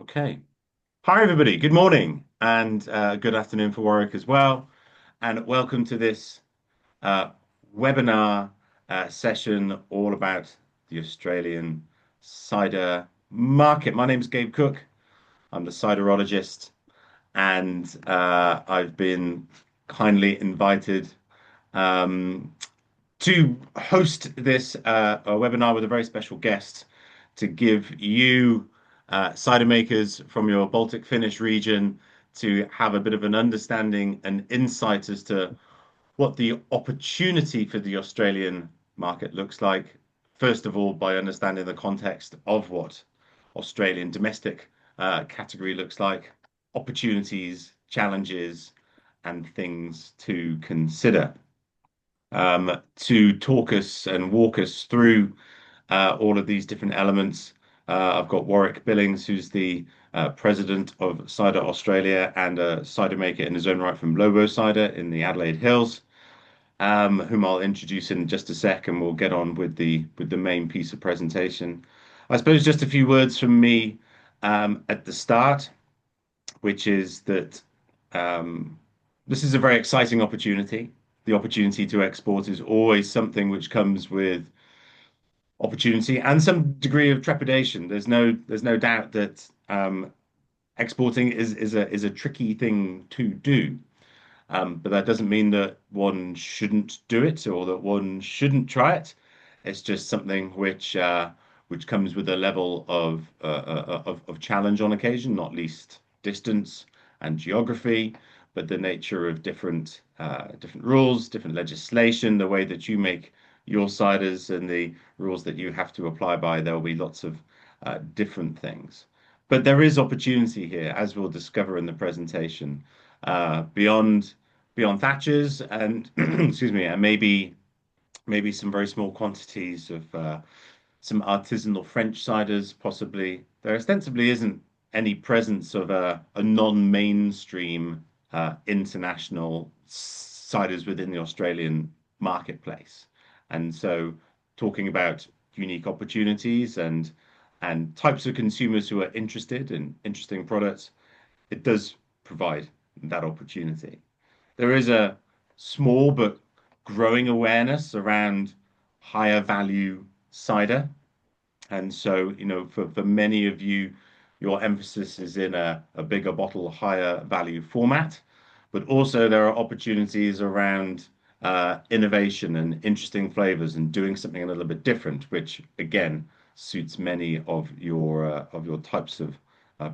Okay. Hi, everybody. Good morning and good afternoon for Warwick as well. And welcome to this uh, webinar session all about the Australian cider market. My name is Gabe Cook. I'm the ciderologist, and I've been kindly invited um, to host this a webinar with a very special guest to give you cider makers from your Baltic Finnish region to have a bit of an understanding and insight as to what the opportunity for the Australian market looks like. First of all, by understanding the context of what Australian domestic category looks like, opportunities, challenges, and things to consider to talk us and walk us through all of these different elements. I've got Warwick Billings, who's the president of Cider Australia and a cider maker in his own right from LOBO Cider in the Adelaide Hills, whom I'll introduce in just a sec, and we'll get on with the main piece of presentation. I suppose just a few words from me at the start, which is that um, this is a very exciting opportunity. The opportunity to export is always something which comes with opportunity and some degree of trepidation. There's no doubt that exporting is a tricky thing to do. But that doesn't mean that one shouldn't do it or that one shouldn't try it. It's just something which comes with a level of challenge on occasion, not least distance and geography, but the nature of different rules, different legislation, the way that you make your ciders and the rules that you have to apply by. There will be lots of different things. But there is opportunity here, as we'll discover in the presentation, beyond Thatcher's and excuse me, and maybe some very small quantities of some artisanal French ciders, possibly. There ostensibly isn't any presence of a non-mainstream international ciders within the Australian marketplace. And so talking about unique opportunities and types of consumers who are interested in interesting products, it does provide that opportunity. There is a small but growing awareness around higher value cider. And so, for many of you, your emphasis is in a bigger bottle, higher value format. But also, there are opportunities around innovation and interesting flavors and doing something a little bit different, which again suits many of your types of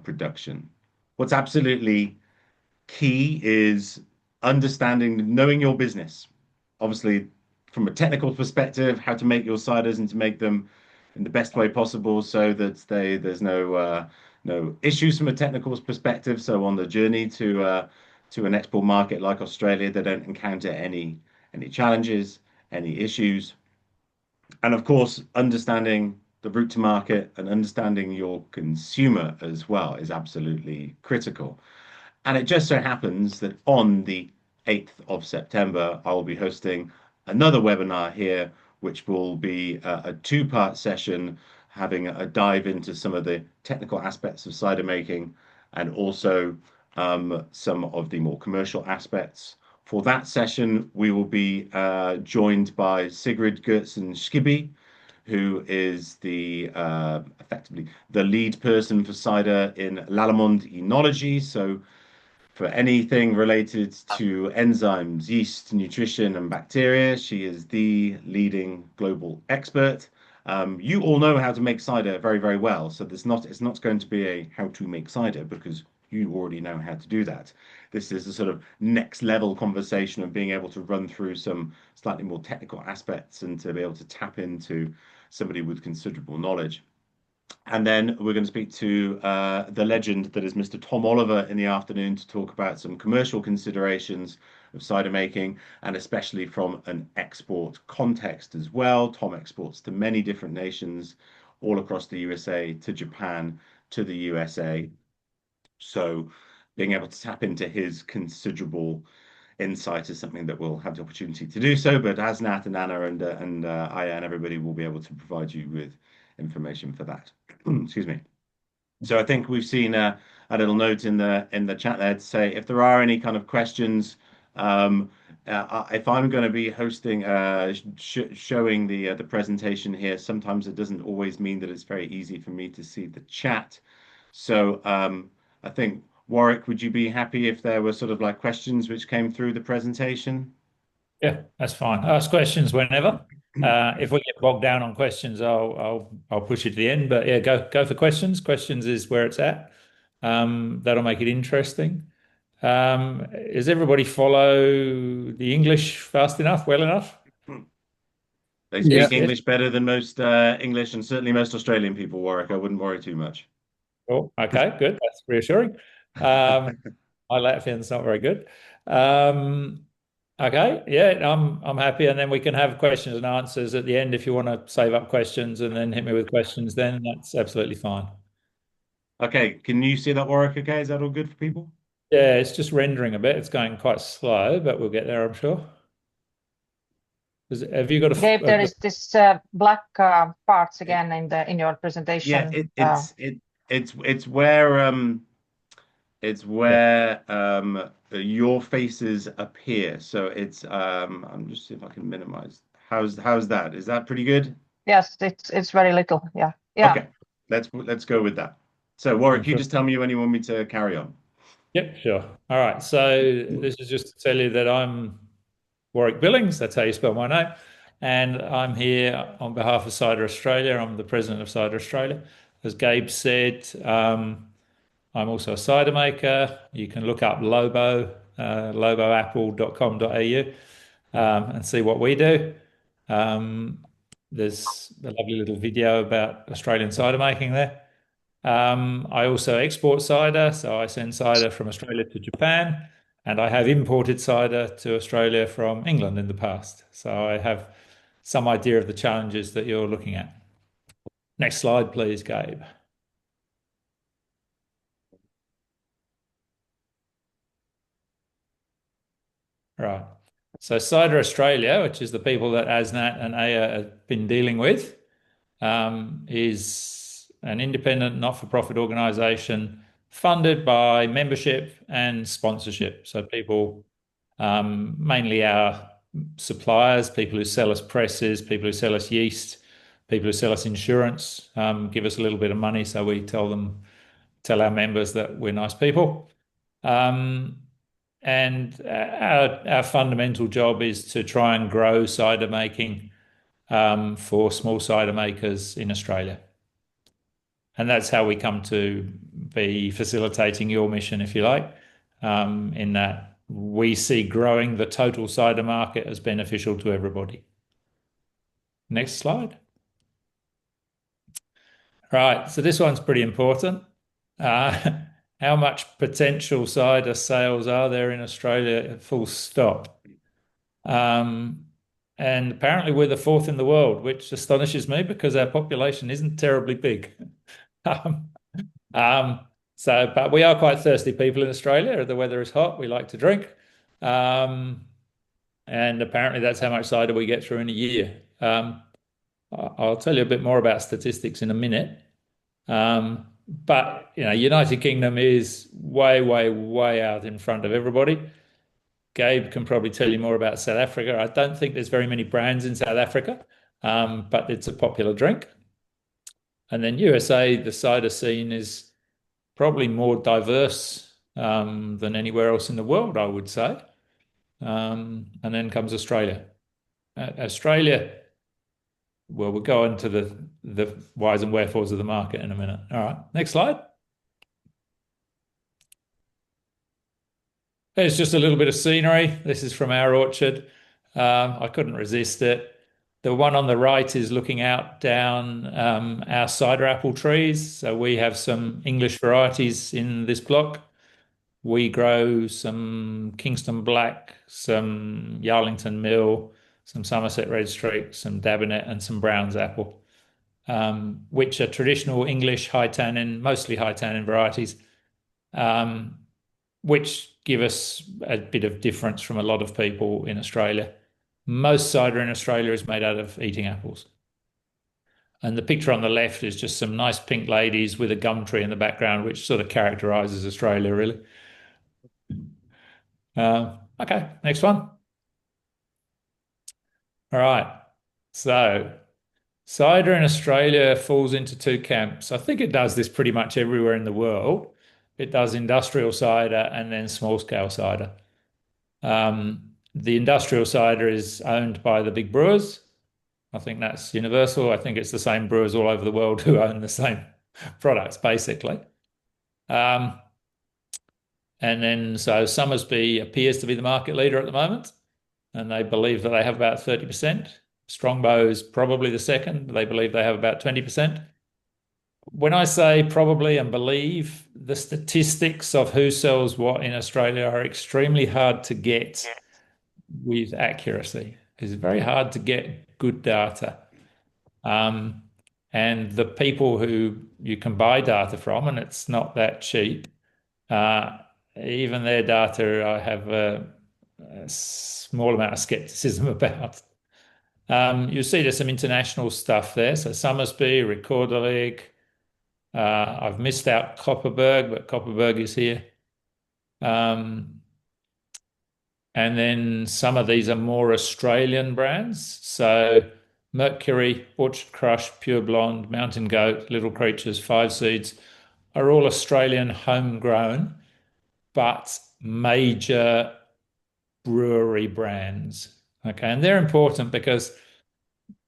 production. What's absolutely key is understanding, knowing your business. Obviously, from a technical perspective, how to make your ciders and to make them in the best way possible so that there's no issues from a technical perspective. So on the journey to an export market like Australia, they don't encounter any challenges, any issues. And of course, understanding the route to market and understanding your consumer as well is absolutely critical. And it just so happens that on the 8th of September, I will be hosting another webinar here, which will be a two-part session, having a dive into some of the technical aspects of cider making and also some of the more commercial aspects. For that session, we will be joined by Sigrid Gertsen Skibby, who is the effectively the lead person for cider in Lallemand Enology. So for anything related to enzymes, yeast, nutrition, and bacteria. She is the leading global expert. You all know how to make cider very, very well. So it's not going to be a how to make cider because you already know how to do that. This is a sort of next level conversation of being able to run through some slightly more technical aspects and to be able to tap into somebody with considerable knowledge. And then we're going to speak to the legend that is Mr. Tom Oliver in the afternoon to talk about some commercial considerations of cider making, and especially from an export context as well. Tom exports to many different nations all across the USA, to Japan, to the USA. So being able to tap into his considerable insight is something that we'll have the opportunity to do so. But as Nat and Anna and Aya and everybody will be able to provide you with information for that. Excuse me. So I think we've seen a little note in the chat there to say if there are any kind of questions, if I'm going to be hosting showing the presentation here, sometimes it doesn't always mean that it's very easy for me to see the chat. So I think Warwick, would you be happy if there were sort of like questions which came through the presentation? Yeah, that's fine. Ask questions whenever. If we get bogged down on questions, I'll push it to the end. But yeah, go for questions. Questions is where it's at. That'll make it interesting. Does everybody follow the English fast enough, well enough? They Yes, speak yes. English better than most English and certainly most Australian people, Warwick. I wouldn't worry too much. Oh, okay, good. That's reassuring. Um, my Latvian's not very good. Um, okay, yeah, I'm happy, and then we can have questions and answers at the end if you want to save up questions and then hit me with questions. Then that's absolutely fine. Okay, can you see that, Warwick? Okay, is that all good for people? Yeah, it's just rendering a bit. It's going quite slow, but we'll get there, I'm sure. Have you got Gabe, there is this black parts It, again in your yeah, presentation. it's Yeah. where your faces appear. So it's I'm just see if I can minimize. How's that? Is that pretty good? Yes, it's very little. Yeah, yeah. Okay, let's go with that. So I'm Warwick, you sure. just tell me when you want me to carry on. Yep, sure. All right. So this is just to tell you that I'm Warwick Billings, that's how you spell my name. And I'm here on behalf of Cider Australia. I'm the president of Cider Australia. As Gabe said, I'm also a cider maker. You can look up Lobo, loboapple.com.au, and see what we do. Um, there's a lovely little video about Australian cider making there. I also export cider, so I send cider from Australia to Japan, and I have imported cider to Australia from England in the past. So I have some idea of the challenges that you're looking at. Next slide, please, Gabe. Right. So Cider Australia, which is the people that ASNAT and AYA have been dealing with, is an independent, not-for-profit organisation funded by membership and sponsorship. So people, mainly our suppliers, people who sell us presses, people who sell us yeast, people who sell us insurance, give us a little bit of money, so we tell our members that we're nice people. Um, and our fundamental job is to try and grow cider making for small cider makers in Australia. And that's how we come to be facilitating your mission, if you like, in that we see growing the total cider market as beneficial to everybody. Next slide. Right, so this one's pretty important. Uh, how much potential cider sales are there in Australia, full stop? Um, and apparently we're the fourth in the world, which astonishes me because our population isn't terribly big. Um, um, but we are quite thirsty people in Australia. The weather is hot. We like to drink. Um, and apparently that's how much cider we get through in a year. I'll tell you a bit more about statistics in a minute. But United Kingdom is way, way, way out in front of everybody. Gabe can probably tell you more about South Africa. I don't think there's very many brands in South Africa, but it's a popular drink. And then USA, the cider scene is probably more diverse than anywhere else in the world, I would say. And then comes Australia. Australia, well, we'll go into the whys and wherefores of the market in a minute. All right, next slide. There's just a little bit of scenery. This is from our orchard. I couldn't resist it. The one on the right is looking out down our cider apple trees. So we have some English varieties in this block. We grow some Kingston Black, some Yarlington Mill, some Somerset Red Streak, some Dabinet, and some Brown's Apple, which are traditional English high tannin, mostly high tannin varieties, um, which give us a bit of difference from a lot of people in Australia. Most cider in Australia is made out of eating apples. And the picture on the left is just some nice pink ladies with a gum tree in the background, which sort of characterizes Australia, really. Okay, next one. All right. So cider in Australia falls into two camps. I think it does this pretty much everywhere in the world. It does industrial cider and then small scale cider. The industrial cider is owned by the big brewers. I think that's universal. I think it's the same brewers all over the world who own the same products, basically. And then so Somersby appears to be the market leader at the moment, and they believe that they have about 30%. Strongbow is probably the second. They believe they have about 20%. When I say probably and believe, the statistics of who sells what in Australia are extremely hard to get with accuracy. It's very hard to get good data. And the people who you can buy data from, and it's not that cheap, even their data I have a small amount of skepticism about. You'll see there's some international stuff there. So Somersby, Rekorderlig. I've missed out Copperberg, but Copperberg is here. And then some of these are more Australian brands. So Mercury, Orchard Crush, Pure Blonde, Mountain Goat, Little Creatures, Five Seeds are all Australian homegrown, but major brewery brands. Okay, and they're important because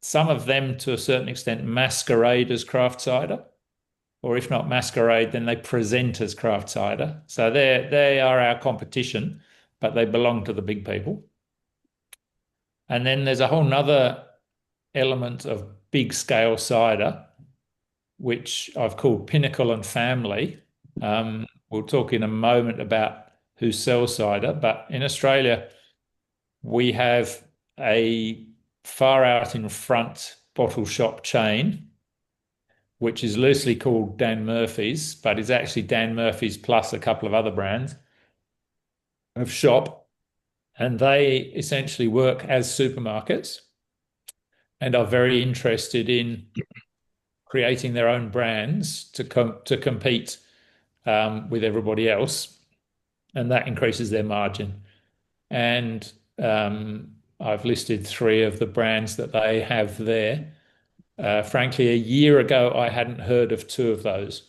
some of them, to a certain extent, masquerade as craft cider, or if not masquerade, then they present as craft cider. So they are our competition, but they belong to the big people. And then there's a whole nother element of big scale cider, which I've called Pinnacle and Family. We'll talk in a moment about who sells cider, but in Australia, we have a far out in front bottle shop chain, which is loosely called Dan Murphy's, but is actually Dan Murphy's plus a couple of other brands of shop. And they essentially work as supermarkets and are very interested in creating their own brands to compete with everybody else. And that increases their margin. And I've listed three of the brands that they have there. Frankly, a year ago, I hadn't heard of two of those.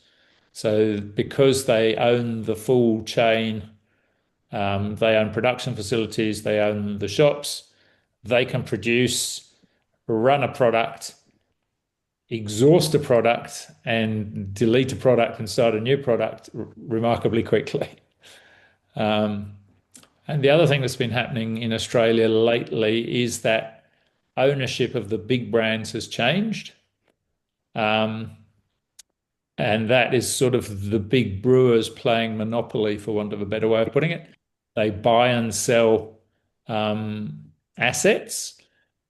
So because they own the full chain, they own production facilities, they own the shops, they can produce, run a product, exhaust a product, and delete a product and start a new product remarkably quickly. And the other thing that's been happening in Australia lately is that ownership of the big brands has changed. And that is sort of the big brewers playing monopoly, for want of a better way of putting it. They buy and sell assets,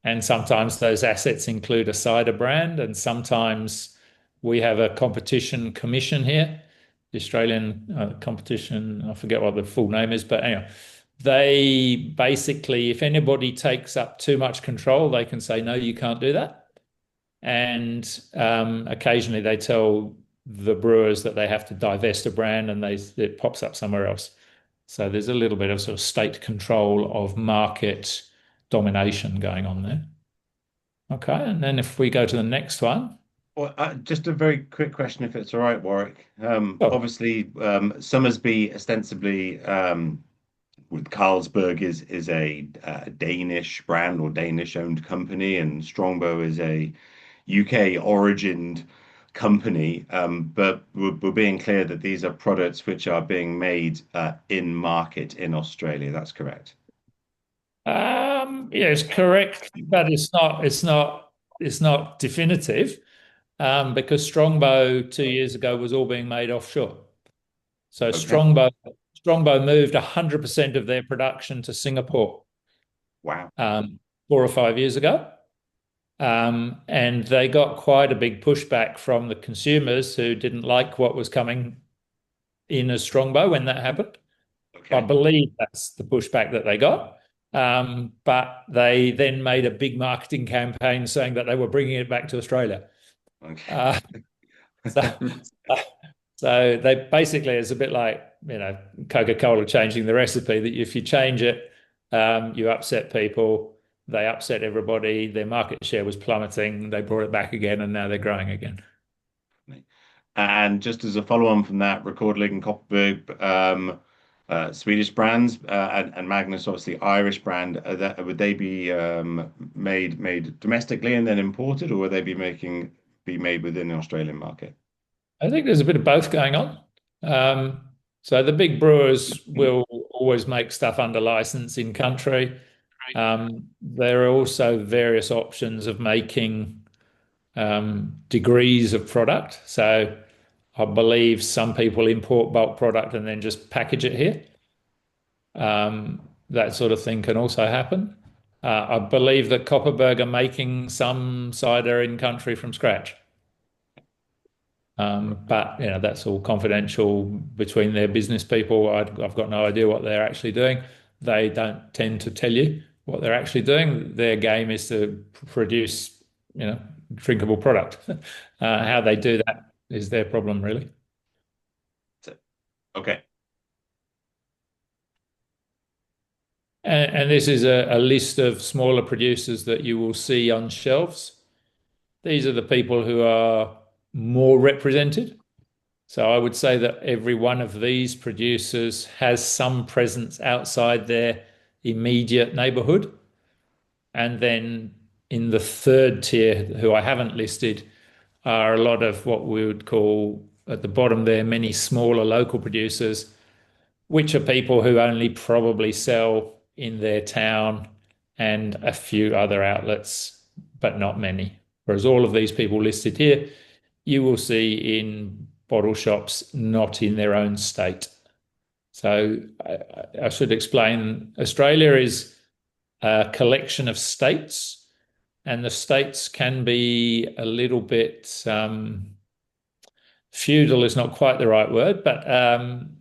and sometimes those assets include a cider brand, and sometimes we have a competition commission here, the Australian competition, I forget what the full name is, but anyway, they basically, if anybody takes up too much control, they can say, no, you can't do that. And occasionally they tell the brewers that they have to divest a brand and it pops up somewhere else. So there's a little bit of sort of state control of market domination going on there. Okay, and then if we go to the next one. Well, just a very quick question, if it's all right, Warwick. Obviously, Somersby ostensibly with Carlsberg is a Danish brand or Danish-owned company, and Strongbow is a UK-origined company. But we're being clear that these are products which are being made in market in Australia. That's correct. Yes, correct, but it's not definitive because Strongbow 2 years ago was all being made offshore. So Okay. Strongbow moved 100% of their production to Singapore. Wow. 4 or 5 years ago. And they got quite a big pushback from the consumers who didn't like what was coming in as Strongbow when that happened. Okay. I believe that's the pushback that they got. But they then made a big marketing campaign saying that they were bringing it back to Australia. Okay. So, so they basically, it's a bit like, Coca-Cola changing the recipe, that if you change it, you upset people, they upset everybody, their market share was plummeting, they brought it back again, and now they're growing again. And just as a follow-on from that, Recordling and Kopparberg, Swedish brands, and Magnus, obviously Irish brand, would they be made domestically and then imported, or would they be made within the Australian market? I think there's a bit of both going on. So the big brewers will always make stuff under license in country. There are also various options of making degrees of product. So I believe some people import bulk product and then just package it here. That sort of thing can also happen. I believe that Kopparberg are making some cider in country from scratch. But that's all confidential between their business people. I've got no idea what they're actually doing. They don't tend to tell you what they're actually doing. Their game is to produce, drinkable product. How they do that is their problem, really. Okay. And this is a list of smaller producers that you will see on shelves. These are the people who are more represented. So I would say that every one of these producers has some presence outside their immediate neighbourhood. And then in the third tier, who I haven't listed, are a lot of what we would call, at the bottom there, many smaller local producers, which are people who only probably sell in their town and a few other outlets, but not many. Whereas all of these people listed here, you will see in bottle shops, not in their own state. So I should explain, Australia is a collection of states, and the states can be a little bit feudal is not quite the right word, but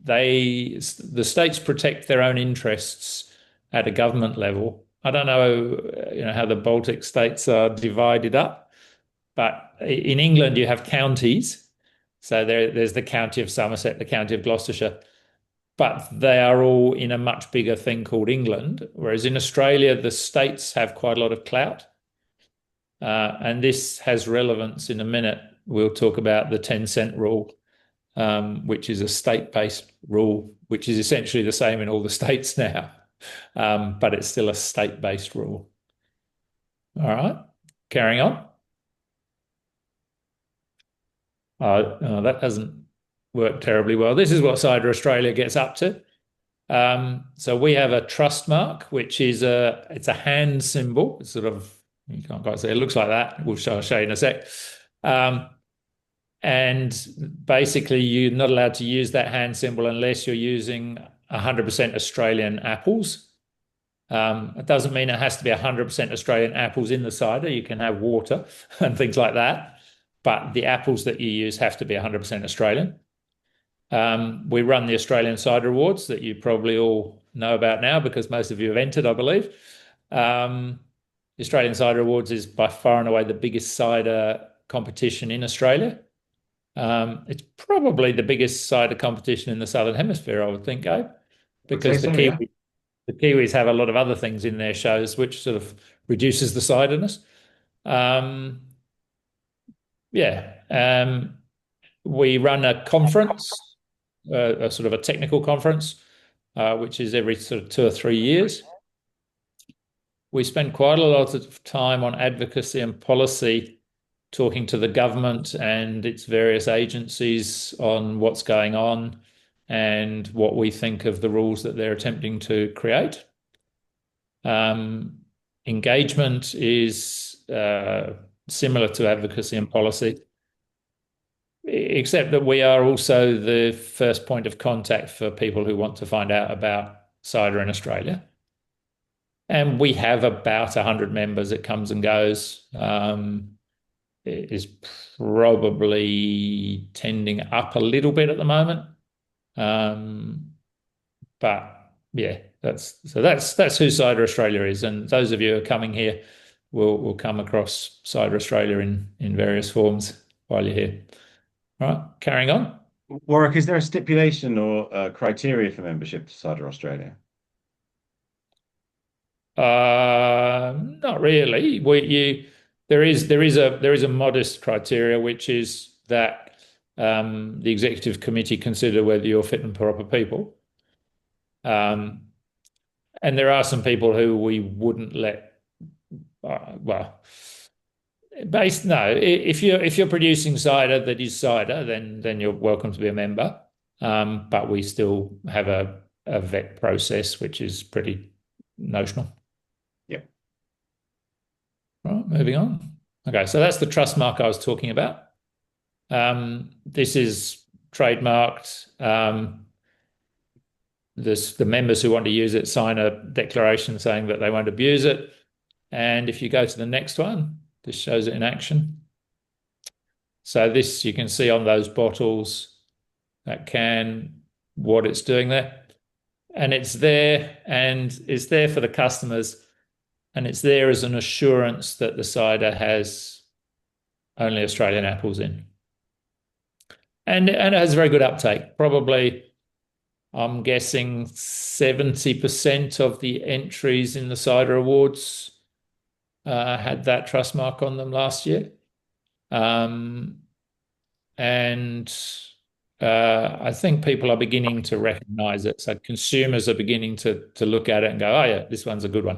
the states protect their own interests at a government level. I don't know, how the Baltic states are divided up, but in England you have counties. So there's the county of Somerset, the county of Gloucestershire, but they are all in a much bigger thing called England. Whereas in Australia, the states have quite a lot of clout. And this has relevance in a minute. We'll talk about the 10-cent rule, which is a state-based rule, which is essentially the same in all the states now, but it's still a state-based rule. All right, carrying on. That doesn't work terribly well. This is what Cider Australia gets up to. So we have a trust mark, which is it's a hand symbol. It's sort of, you can't quite see it, looks like that. I'll show you in a sec. And basically, you're not allowed to use that hand symbol unless you're using 100% Australian apples. It doesn't mean it has to be 100% Australian apples in the cider. You can have water and things like that. But the apples that you use have to be 100% Australian. We run the Australian Cider Awards that you probably all know about now because most of you have entered, I believe. The Australian Cider Awards is by far and away the biggest cider competition in Australia. It's probably the biggest cider competition in the Southern Hemisphere, I would think, Gabe, because the Kiwis have a lot of other things in their shows, which sort of reduces the ciderness. We run a conference, a sort of a technical conference, which is every sort of 2 or 3 years. We spend quite a lot of time on advocacy and policy, talking to the government and its various agencies on what's going on and what we think of the rules that they're attempting to create. Engagement is similar to advocacy and policy, except that we are also the first point of contact for people who want to find out about cider in Australia. And we have about 100 members. It comes and goes. It is probably tending up a little bit at the moment. But yeah, that's who Cider Australia is. And those of you who are coming here will come across Cider Australia in various forms while you're here. All right, carrying on. Warwick, is there a stipulation or criteria for membership to Cider Australia? Not really. There is a modest criteria, which is that the executive committee consider whether you're fit and proper people. And there are some people who we wouldn't let. Well, no. If you're producing cider that is cider, then you're welcome to be a member. But we still have a vet process, which is pretty notional. Yep. Right, moving on. Okay, so that's the trust mark I was talking about. This is trademarked. The members who want to use it sign a declaration saying that they won't abuse it. And if you go to the next one, this shows it in action. So this you can see on those bottles, that can, what it's doing there. And it's there, and it's there for the customers, and it's there as an assurance that the cider has only Australian apples in. And it has very good uptake. Probably, I'm guessing 70% of the entries in the Cider Awards had that trust mark on them last year. And I think people are beginning to recognize it. So consumers are beginning to look at it and go, oh yeah, this one's a good one,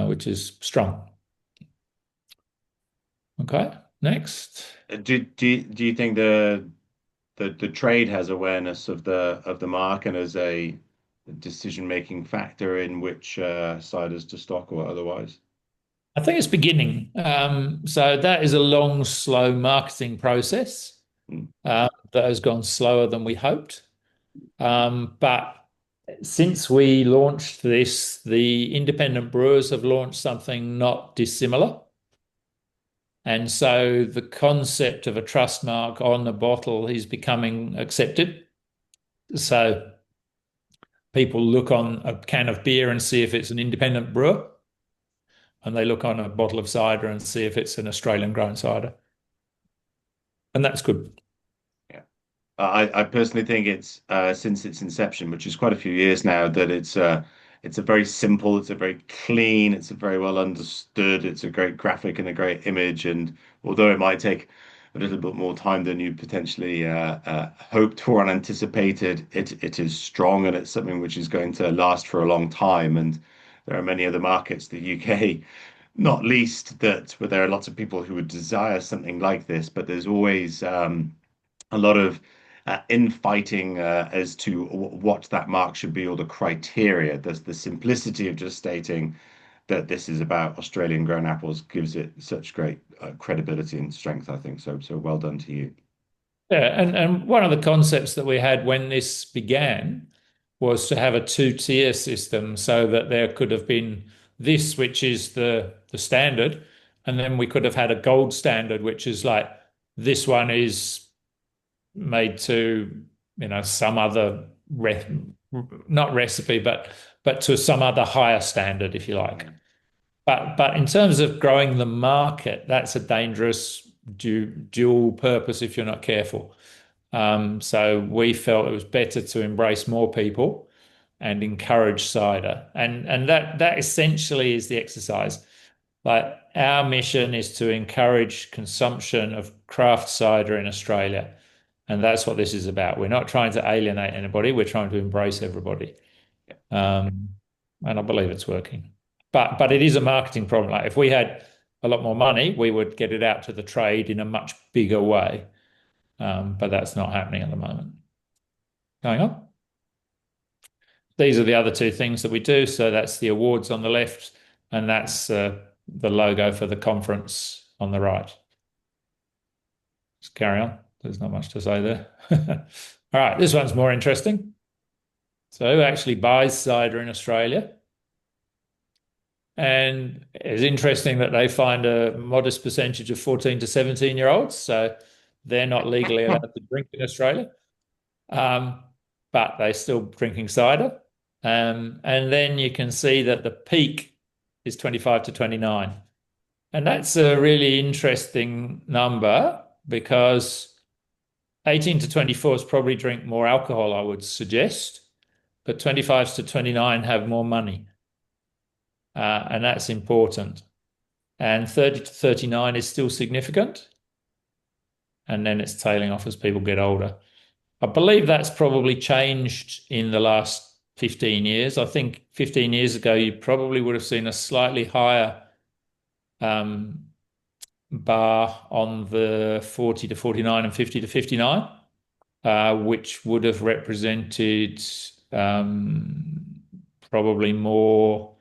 which is strong. Okay, next. Do you think the trade has awareness of the mark and as a decision-making factor in which ciders to stock or otherwise? I think it's beginning. So that is a long, slow marketing process that has gone slower than we hoped. But since we launched this, the independent brewers have launched something not dissimilar. And so the concept of a trust mark on the bottle is becoming accepted. So people look on a can of beer and see if it's an independent brewer, and they look on a bottle of cider and see if it's an Australian grown cider. And that's good. Yeah. I personally think it's since its inception, which is quite a few years now, that it's a very simple, it's a very clean, it's a very well understood, it's a great graphic and a great image. And although it might take a little bit more time than you potentially hoped for and anticipated, it is strong, and it's something which is going to last for a long time. And there are many other markets, the UK, not least, where there are lots of people who would desire something like this, but there's always a lot of infighting as to what that mark should be or the criteria. There's the simplicity of just stating that this is about Australian grown apples gives it such great credibility and strength, I think. So well done to you. Yeah, and one of the concepts that we had when this began was to have a two-tier system, so that there could have been this, which is the standard, and then we could have had a gold standard, which is like this one is made to, some other not recipe, but to some other higher standard, if you like. But in terms of growing the market, that's a dangerous dual purpose if you're not careful. So we felt it was better to embrace more people and encourage cider, and that essentially is the exercise. Like, our mission is to encourage consumption of craft cider in Australia. And that's what this is about. We're not trying to alienate anybody. We're trying to embrace everybody. And I believe it's working. But it is a marketing problem. Like, if we had a lot more money, we would get it out to the trade in a much bigger way. But that's not happening at the moment. Going on. These are the other two things that we do. So that's the awards on the left, and that's the logo for the conference on the right. Let's carry on. There's not much to say there. All right, this one's more interesting. So who actually buys cider in Australia? And it's interesting that they find a modest percentage of 14 to 17-year-olds. So they're not legally allowed to drink in Australia, but they're still drinking cider. And then you can see that the peak is 25 to 29. And that's a really interesting number. because 18 to 24s probably drink more alcohol, I would suggest, but 25s to 29 have more money. And that's important. And 30 to 39 is still significant. And then it's tailing off as people get older. I believe that's probably changed in the last 15 years. I think 15 years ago, you probably would have seen a slightly higher bar on the 40 to 49 and 50 to 59, which would have represented probably more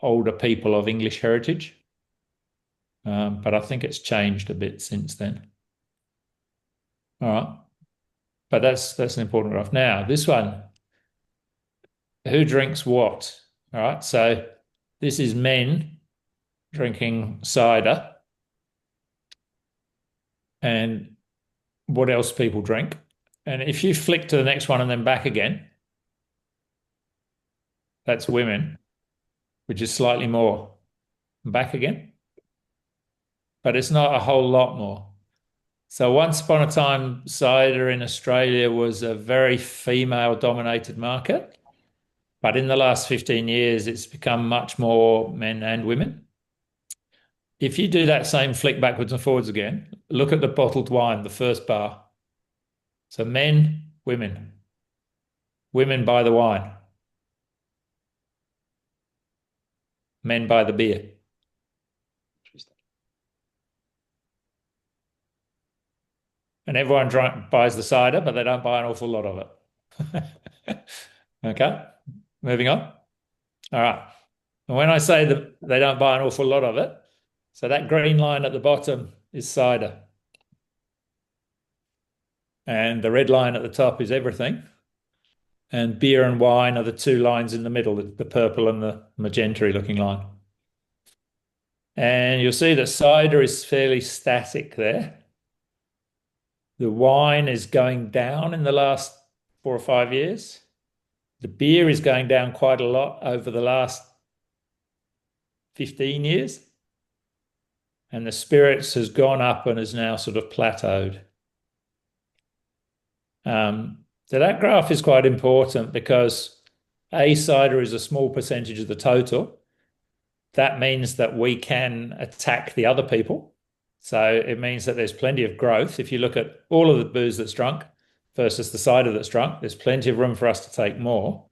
older people of English heritage. But I think it's changed a bit since then. All right. But that's an important graph. Now, this one, who drinks what? All right. So this is men drinking cider and what else people drink. And if you flick to the next one and then back again, that's women, which is slightly more. Back again. But it's not a whole lot more. So once upon a time, cider in Australia was a very female-dominated market. But in the last 15 years, it's become much more men and women. If you do that same flick backwards and forwards again, look at the bottled wine, the first bar. So men, women. Women buy the wine. Men buy the beer. And everyone buys the cider, but they don't buy an awful lot of it. Okay, moving on. All right. And when I say that they don't buy an awful lot of it, so that green line at the bottom is cider. And the red line at the top is everything. And beer and wine are the two lines in the middle, the purple and the magenta looking line. And you'll see that cider is fairly static there. The wine is going down in the last 4 or 5 years. The beer is going down quite a lot over the last 15 years. And the spirits has gone up and is now sort of plateaued. So that graph is quite important because cider is a small percentage of the total. That means that we can attack the other people. So it means that there's plenty of growth. If you look at all of the booze that's drunk versus the cider that's drunk, there's plenty of room for us to take more.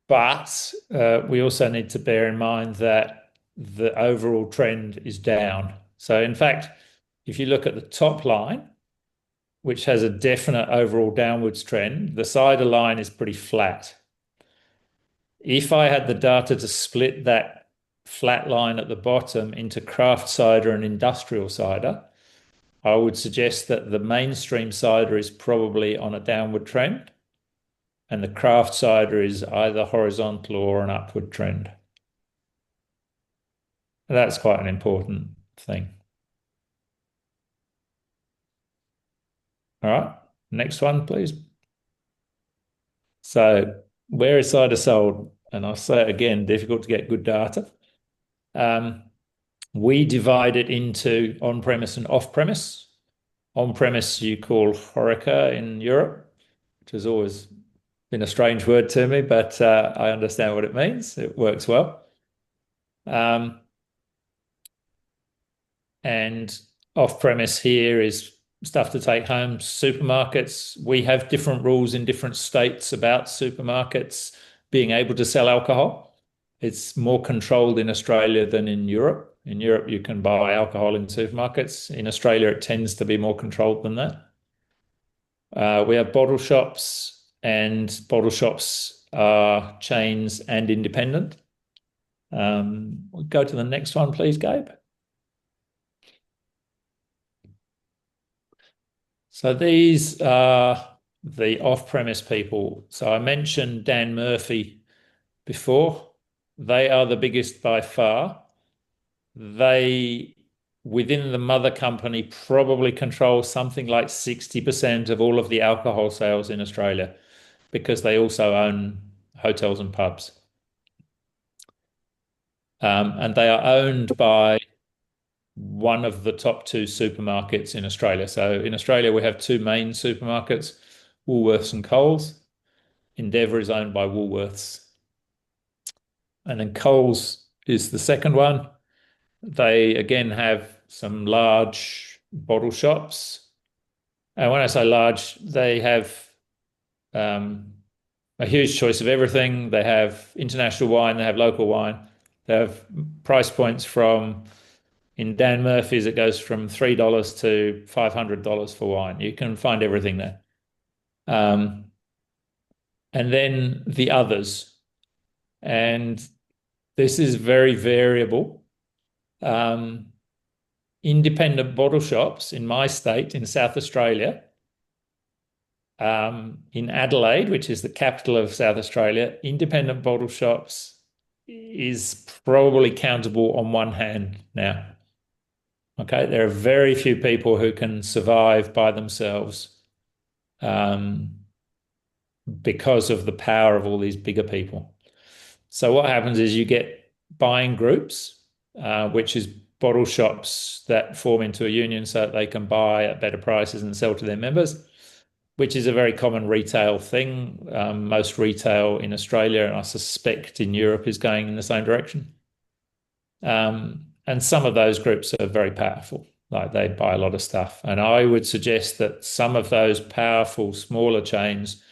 But we also need to bear in mind that the overall trend is down. So in fact, if you look at the top line, which has a definite overall downwards trend, the cider line is pretty flat. If I had the data to split that flat line at the bottom into craft cider and industrial cider, I would suggest that the mainstream cider is probably on a downward trend and the craft cider is either horizontal or an upward trend. That's quite an important thing. All right, next one, please. So where is cider sold? And I'll say it again, difficult to get good data. We divide it into on-premise and off-premise. On-premise you call Horeca in Europe, which has always been a strange word to me, but I understand what it means. It works well. And off-premise here is stuff to take home. Supermarkets, we have different rules in different states about supermarkets being able to sell alcohol. It's more controlled in Australia than in Europe. In Europe, you can buy alcohol in supermarkets. In Australia, it tends to be more controlled than that. We have bottle shops, and bottle shops are chains and independent. We'll go to the next one, please, Gabe. So these are the off-premise people. So I mentioned Dan Murphy before. They are the biggest by far. They, within the mother company, probably control something like 60% of all of the alcohol sales in Australia because they also own hotels and pubs. And they are owned by one of the top two supermarkets in Australia. So in Australia, we have two main supermarkets, Woolworths and Coles. Endeavour is owned by Woolworths. And then Coles is the second one. They again have some large bottle shops. And when I say large, they have a huge choice of everything. They have international wine, they have local wine. They have price points from, in Dan Murphy's, it goes from $3 to $500 for wine. You can find everything there. And then the others. And this is very variable. Independent bottle shops in my state, in South Australia, in Adelaide, which is the capital of South Australia, independent bottle shops is probably countable on one hand now. Okay, there are very few people who can survive by themselves because of the power of all these bigger people. So what happens is you get buying groups, which is bottle shops that form into a union so that they can buy at better prices and sell to their members, which is a very common retail thing. Most retail in Australia, and I suspect in Europe, is going in the same direction. And some of those groups are very powerful. Like, they buy a lot of stuff. And I would suggest that some of those powerful, smaller chains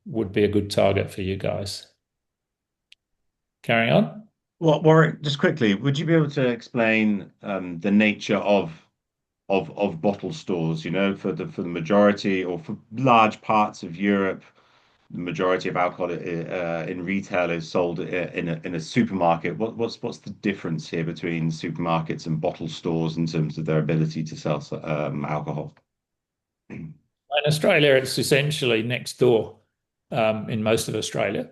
would be a good target for you guys. Carrying on. Well, Warwick, just quickly, would you be able to explain the nature of bottle stores? You know, for the majority, or for large parts of Europe, the majority of alcohol in retail is sold in a supermarket. What's the difference here between supermarkets and bottle stores in terms of their ability to sell alcohol? In Australia, it's essentially next door in most of Australia.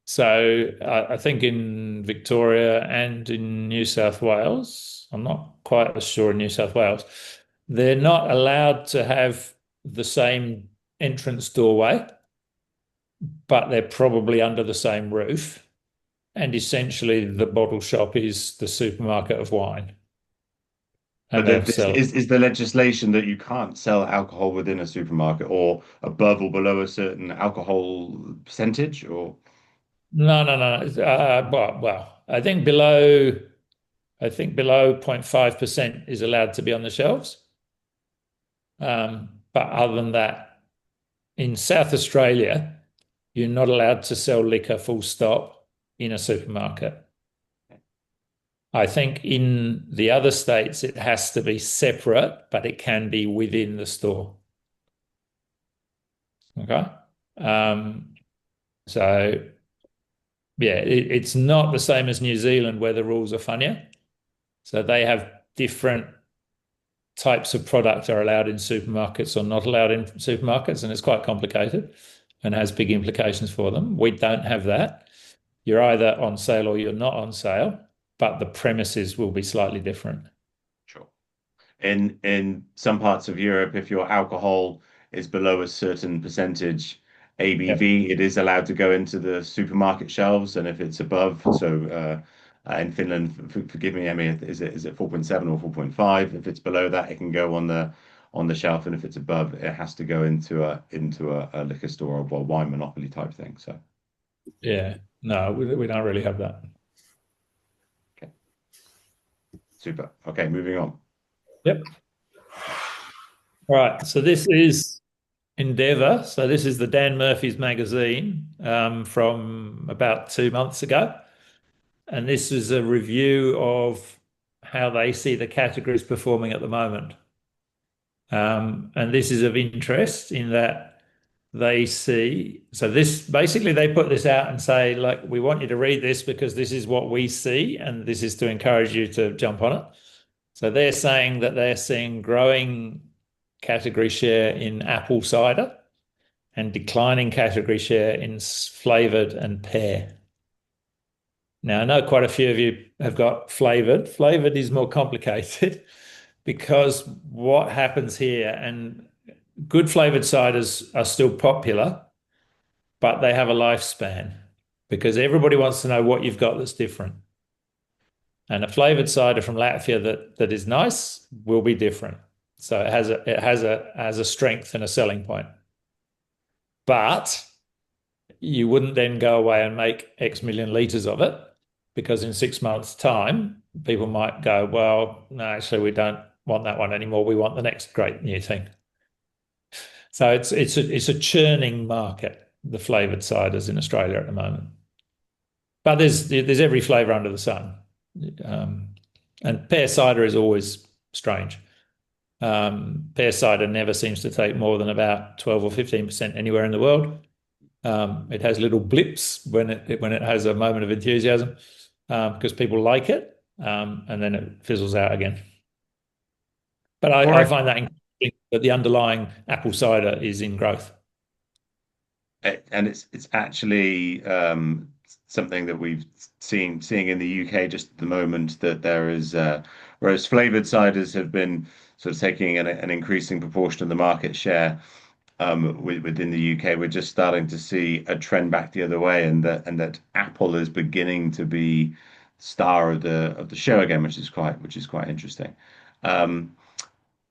So I think in Victoria and in New South Wales, I'm not quite as sure in New South Wales, they're not allowed to have the same entrance doorway, but they're probably under the same roof. And essentially the bottle shop is the supermarket of wine. But is the legislation that you can't sell alcohol within a supermarket, or above or below a certain alcohol percentage, or? No. Well, I think below 0.5% is allowed to be on the shelves. But other than that, in South Australia, you're not allowed to sell liquor full stop in a supermarket. I think in the other states it has to be separate, but it can be within the store. Okay. So yeah, it's not the same as New Zealand, where the rules are funnier. So they have different types of product are allowed in supermarkets or not allowed in supermarkets, and it's quite complicated and has big implications for them. We don't have that. You're either on sale or you're not on sale, but the premises will be slightly different. Sure. In some parts of Europe, if your alcohol is below a certain percentage ABV, it is allowed to go into the supermarket shelves, and if it's above, so in Finland, forgive me, Emmy, is it 4.7 or 4.5? If it's below that, it can go on the shelf, and if it's above, it has to go into a liquor store or a wine monopoly type thing. So yeah, no, we don't really have that. Okay, super. Okay, moving on. Yep. All right, so this is Endeavour. So this is the Dan Murphy's magazine from about 2 months ago. And this is a review of how they see the categories performing at the moment. And this is of interest in that they see, so this basically they put this out and say, like, we want you to read this because this is what we see, and this is to encourage you to jump on it. So they're saying that they're seeing growing category share in apple cider and declining category share in flavoured and pear. Now, I know quite a few of you have got flavoured. Flavoured is more complicated because what happens here, and good flavoured ciders are still popular, but they have a lifespan because everybody wants to know what you've got that's different. And a flavoured cider from Latvia that is nice will be different. So it has a strength and a selling point. But you wouldn't then go away and make X million litres of it, because in 6 months' time, people might go, well, no, actually, we don't want that one anymore. We want the next great new thing. So it's a churning market, the flavoured ciders in Australia at the moment. But there's every flavour under the sun. And pear cider is always strange. Pear cider never seems to take more than about 12 or 15% anywhere in the world. It has little blips when it has a moment of enthusiasm, because people like it, and then it fizzles out again. But I find that interesting that the underlying apple cider is in growth. And it's actually something that we've seeing in the UK just at the moment, that there is whereas flavored ciders have been sort of taking an increasing proportion of the market share within the UK, we're just starting to see a trend back the other way, and that Apple is beginning to be star of the show again, which is quite interesting.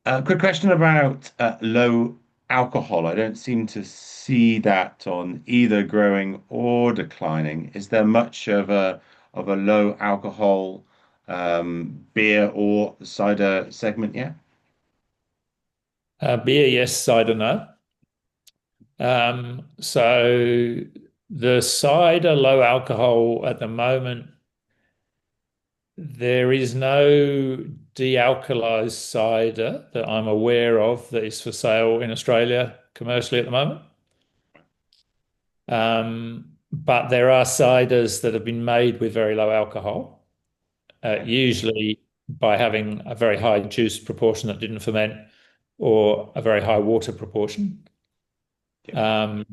A quick question about low alcohol. I don't seem to see that on either growing or declining. Is there much of a low alcohol beer or cider segment yet? Beer, yes. Cider, no. So the cider low alcohol at the moment, there is no de-alkalized cider that I'm aware of that is for sale in Australia commercially at the moment. But there are ciders that have been made with very low alcohol, usually by having a very high juice proportion that didn't ferment, or a very high water proportion. And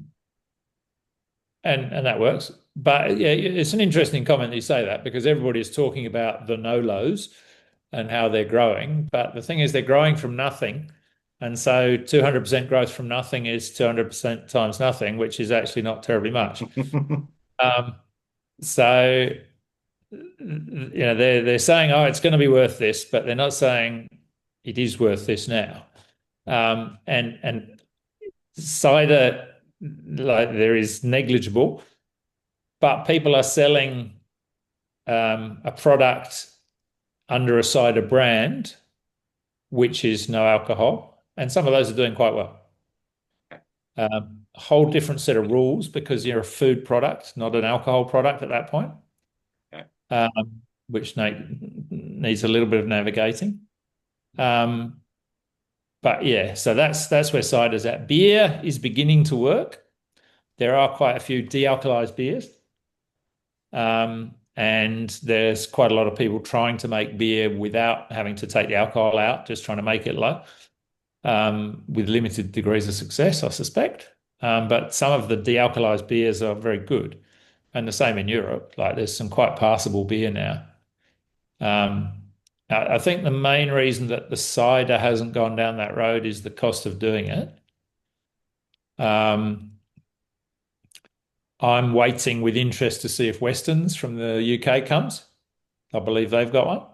that works. But yeah, it's an interesting comment that you say that, because everybody is talking about the no-lows and how they're growing. But the thing is, they're growing from nothing. And so 200% growth from nothing is 200% times nothing, which is actually not terribly much. So, they're saying, oh, it's going to be worth this, but they're not saying it is worth this now. And cider, like, there is negligible, but people are selling a product under a cider brand which is no alcohol, and some of those are doing quite well. A whole different set of rules, because you're a food product, not an alcohol product at that point, which needs a little bit of navigating. But yeah, so that's where cider's at. Beer is beginning to work. There are quite a few de-alkalized beers. And there's quite a lot of people trying to make beer without having to take the alcohol out, just trying to make it low, with limited degrees of success, I suspect. But some of the de-alkalized beers are very good. And the same in Europe. Like, there's some quite passable beer now. I think the main reason that the cider hasn't gone down that road is the cost of doing it. I'm waiting with interest to see if Weston's from the UK comes. I believe they've got one.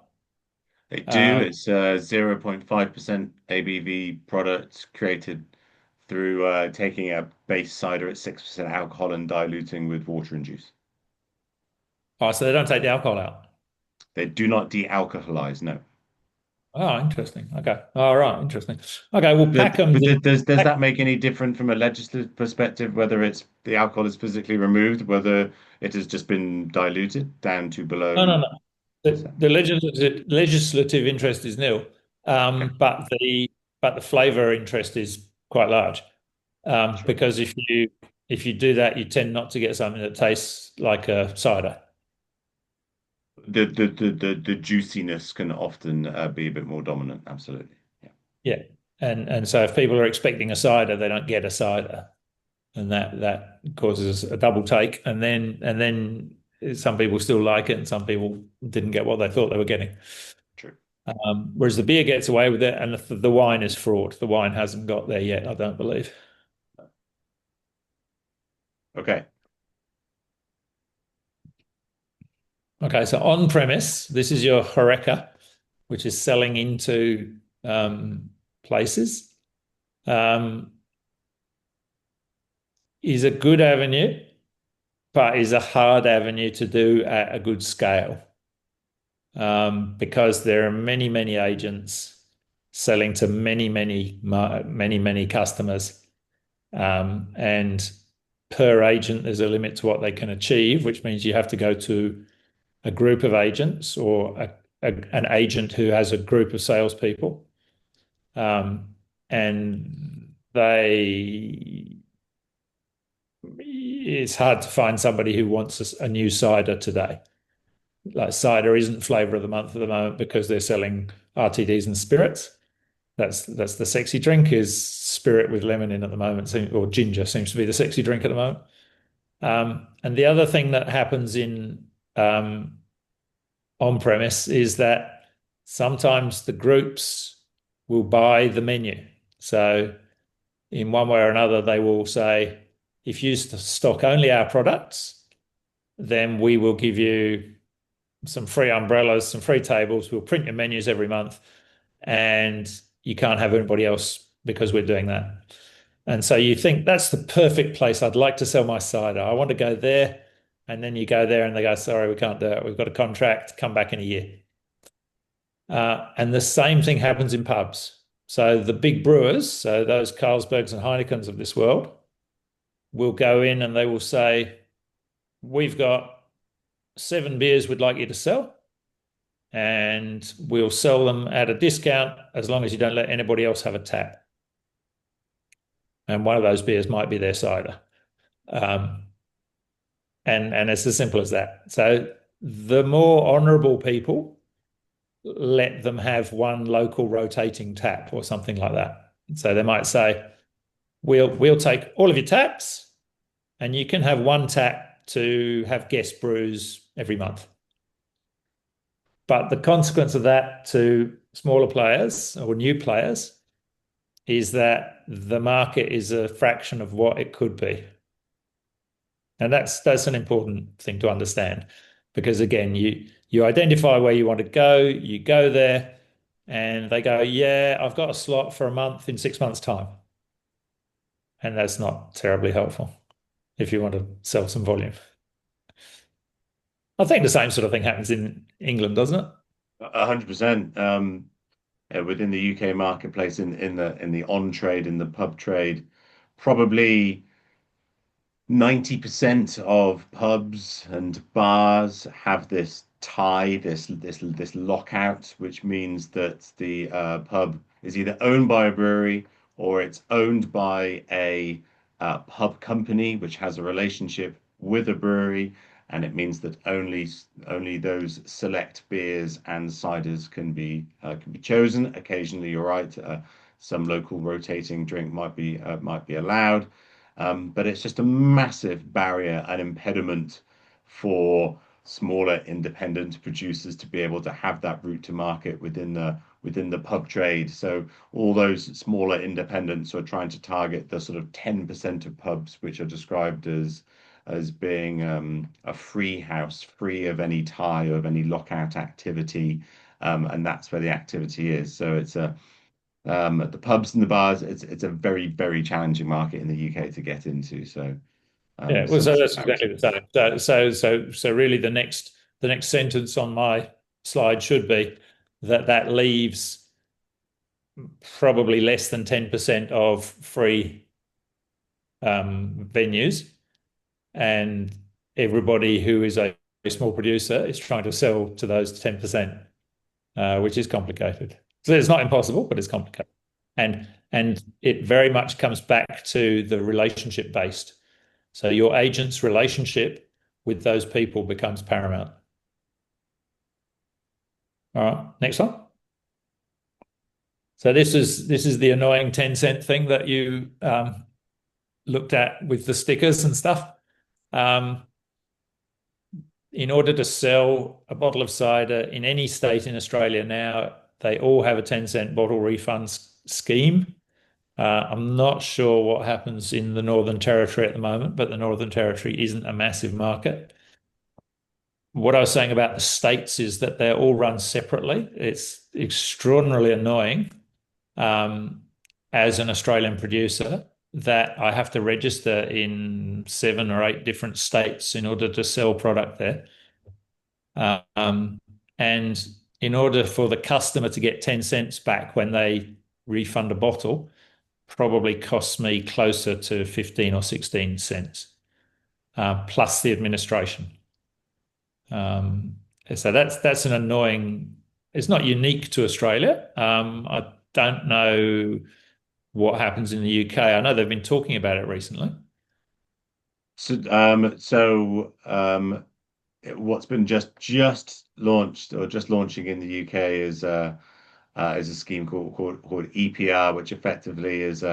They do. It's a 0.5% ABV product created through taking a base cider at 6% alcohol and diluting with water and juice. Oh, so they don't take the alcohol out. They do not de-alcoholize, no. Oh, interesting. Okay. All right. Interesting. Okay. We'll pack them. But does that make any difference from a legislative perspective, whether it's the alcohol is physically removed, whether it has just been diluted down to below? No. The legislative interest is nil, but the flavour interest is quite large, because if you do that, you tend not to get something that tastes like a cider. The juiciness can often be a bit more dominant. Absolutely. Yeah. And so if people are expecting a cider, they don't get a cider, and that causes a double take. And then some people still like it, and some people didn't get what they thought they were getting. True. Whereas the beer gets away with it, and the wine is fraud. The wine hasn't got there yet, I don't believe. Okay. Okay, so on premise, this is your Horeca, which is selling into places, is a good avenue, but is a hard avenue to do at a good scale, because there are many, many agents selling to many, many, many, many customers, and per agent, there's a limit to what they can achieve, which means you have to go to a group of agents or an agent who has a group of salespeople, and it's hard to find somebody who wants a new cider today. Like cider isn't flavour of the month at the moment because they're selling RTDs and spirits. That's the sexy drink is spirit with lemon in at the moment, or ginger seems to be the sexy drink at the moment. And the other thing that happens in on premise is that sometimes the groups will buy the menu. So in one way or another, they will say, if you stock only our products, then we will give you some free umbrellas, some free tables. We'll print your menus every month, and you can't have anybody else because we're doing that. And so you think that's the perfect place. I'd like to sell my cider. I want to go there. And then you go there and they go, sorry, we can't do it. We've got a contract. Come back in a year. And the same thing happens in pubs. So the big brewers, so those Carlsbergs and Heinekens of this world, will go in and they will say, we've got 7 beers we'd like you to sell, and we'll sell them at a discount as long as you don't let anybody else have a tap. And one of those beers might be their cider. And it's as simple as that. So the more honourable people let them have one local rotating tap or something like that. So they might say, we'll take all of your taps, and you can have one tap to have guest brews every month. But the consequence of that to smaller players or new players is that the market is a fraction of what it could be. And that's an important thing to understand, because again, you identify where you want to you go there, and they go, yeah, I've got a slot for a month in 6 months' time. And that's not terribly helpful if you want to sell some volume. I think the same sort of thing happens in England, doesn't it? 100%. Within the UK marketplace, in the on trade, in the pub trade, probably 90% of pubs and bars have this tie, this lockout, which means that the pub is either owned by a brewery or it's owned by a pub company which has a relationship with a brewery, and it means that only those select beers and ciders can be chosen. Occasionally, you're right, some local rotating drink might be allowed. But it's just a massive barrier and impediment for smaller independent producers to be able to have that route to market within the pub trade. So all those smaller independents are trying to target the sort of 10% of pubs which are described as being a free house, free of any tie, of any lockout activity, and that's where the activity is. So it's at the pubs and the bars, it's a very, very challenging market in the UK to get into. So yeah, well, so that's exactly the same. So really, the next sentence on my slide should be that leaves probably less than 10% of free venues, and everybody who is a small producer is trying to sell to those 10%, which is complicated. So it's not impossible, but it's complicated. And it very much comes back to the relationship based. So your agent's relationship with those people becomes paramount. All right, next one. So this is the annoying 10-cent thing that you looked at with the stickers and stuff. In order to sell a bottle of cider in any state in Australia now, they all have a 10-cent bottle refund scheme. I'm not sure what happens in the Northern Territory at the moment, but the Northern Territory isn't a massive market. what I was saying about the states is that they're all run separately. It's extraordinarily annoying as an Australian producer that I have to register in 7 or 8 different states in order to sell product there. And in order for the customer to get 10 cents back when they refund a bottle, probably costs me closer to 15 or 16 cents, plus the administration. So that's an annoying. It's not unique to Australia. I don't know what happens in the UK. I know they've been talking about it recently. What's been just launched or just launching in the UK is a scheme called EPR, which effectively is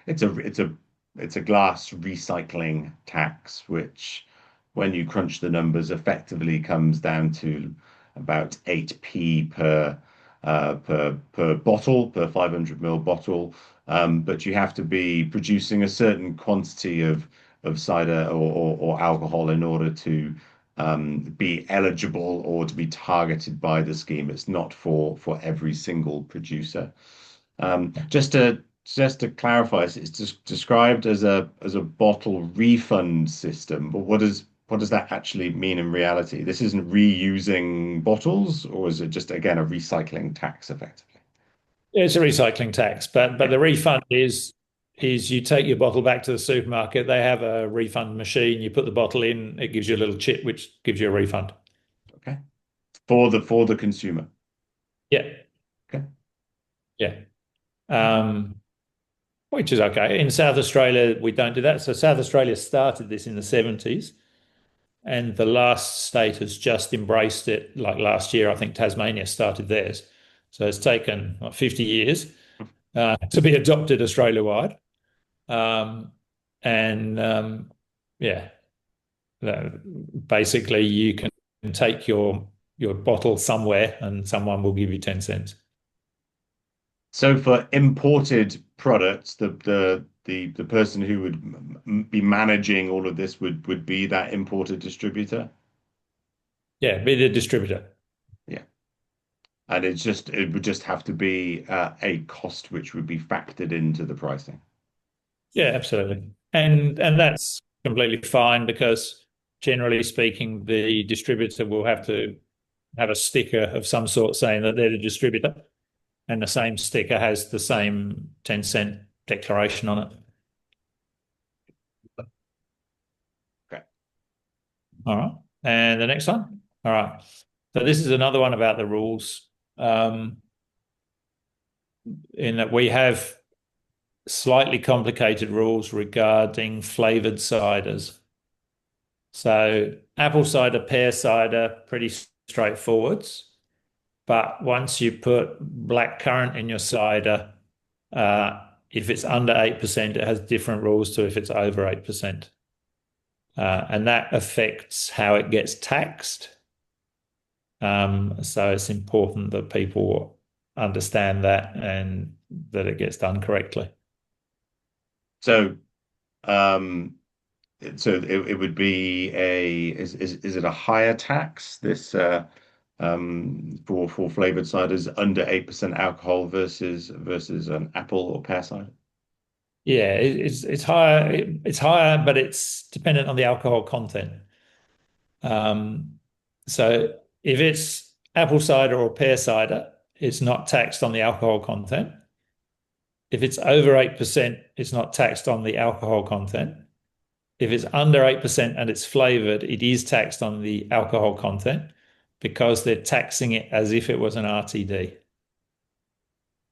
it's a glass recycling tax, which when you crunch the numbers, effectively comes down to about 8p per bottle, per 500 ml bottle. But you have to be producing a certain quantity of cider or alcohol in order to be eligible or to be targeted by the scheme. It's not for every single producer. Just to clarify, it's described as a bottle refund system, but what does that actually mean in reality? This isn't reusing bottles, or is it just again a recycling tax effectively? It's a recycling tax, but Okay. the refund is you take your bottle back to the supermarket. They have a refund machine. You put the bottle in, it gives you a little chip which gives you a refund. Okay. For the consumer. Yeah, Okay. yeah. Which is okay. In South Australia, we don't do that. So South Australia started this in the 70s, and the last state has just embraced it. Like last year, I think Tasmania started theirs. So it's taken 50 years to be adopted Australia-wide. Um, and yeah, basically you can take your bottle somewhere and someone will give you 10 cents. So for imported products, the person who would be managing all of this would be that imported distributor. Yeah, be the distributor. Yeah. And it would just have to be a cost which would be factored into the pricing. Yeah, absolutely. And that's completely fine because generally speaking, the distributor will have to have a sticker of some sort saying that they're the distributor, and the same sticker has the same 10-cent declaration on it. Okay. All right. And the next one. All right. So this is another one about the rules, in that we have slightly complicated rules regarding flavoured ciders. So apple cider, pear cider, pretty straightforwards. But once you put black currant in your cider, if it's under 8%, it has different rules to if it's over 8%. And that affects how it gets taxed. So it's important that people understand that and that it gets done correctly. So um it would be is it a higher tax this for flavored ciders under 8% alcohol versus an apple or pear cider? Yeah, it's higher. It's higher, but it's dependent on the alcohol content. So if it's apple cider or pear cider, it's not taxed on the alcohol content. If it's over 8%, it's not taxed on the alcohol content. If it's under 8% and it's flavored, it is taxed on the alcohol content because they're taxing it as if it was an RTD.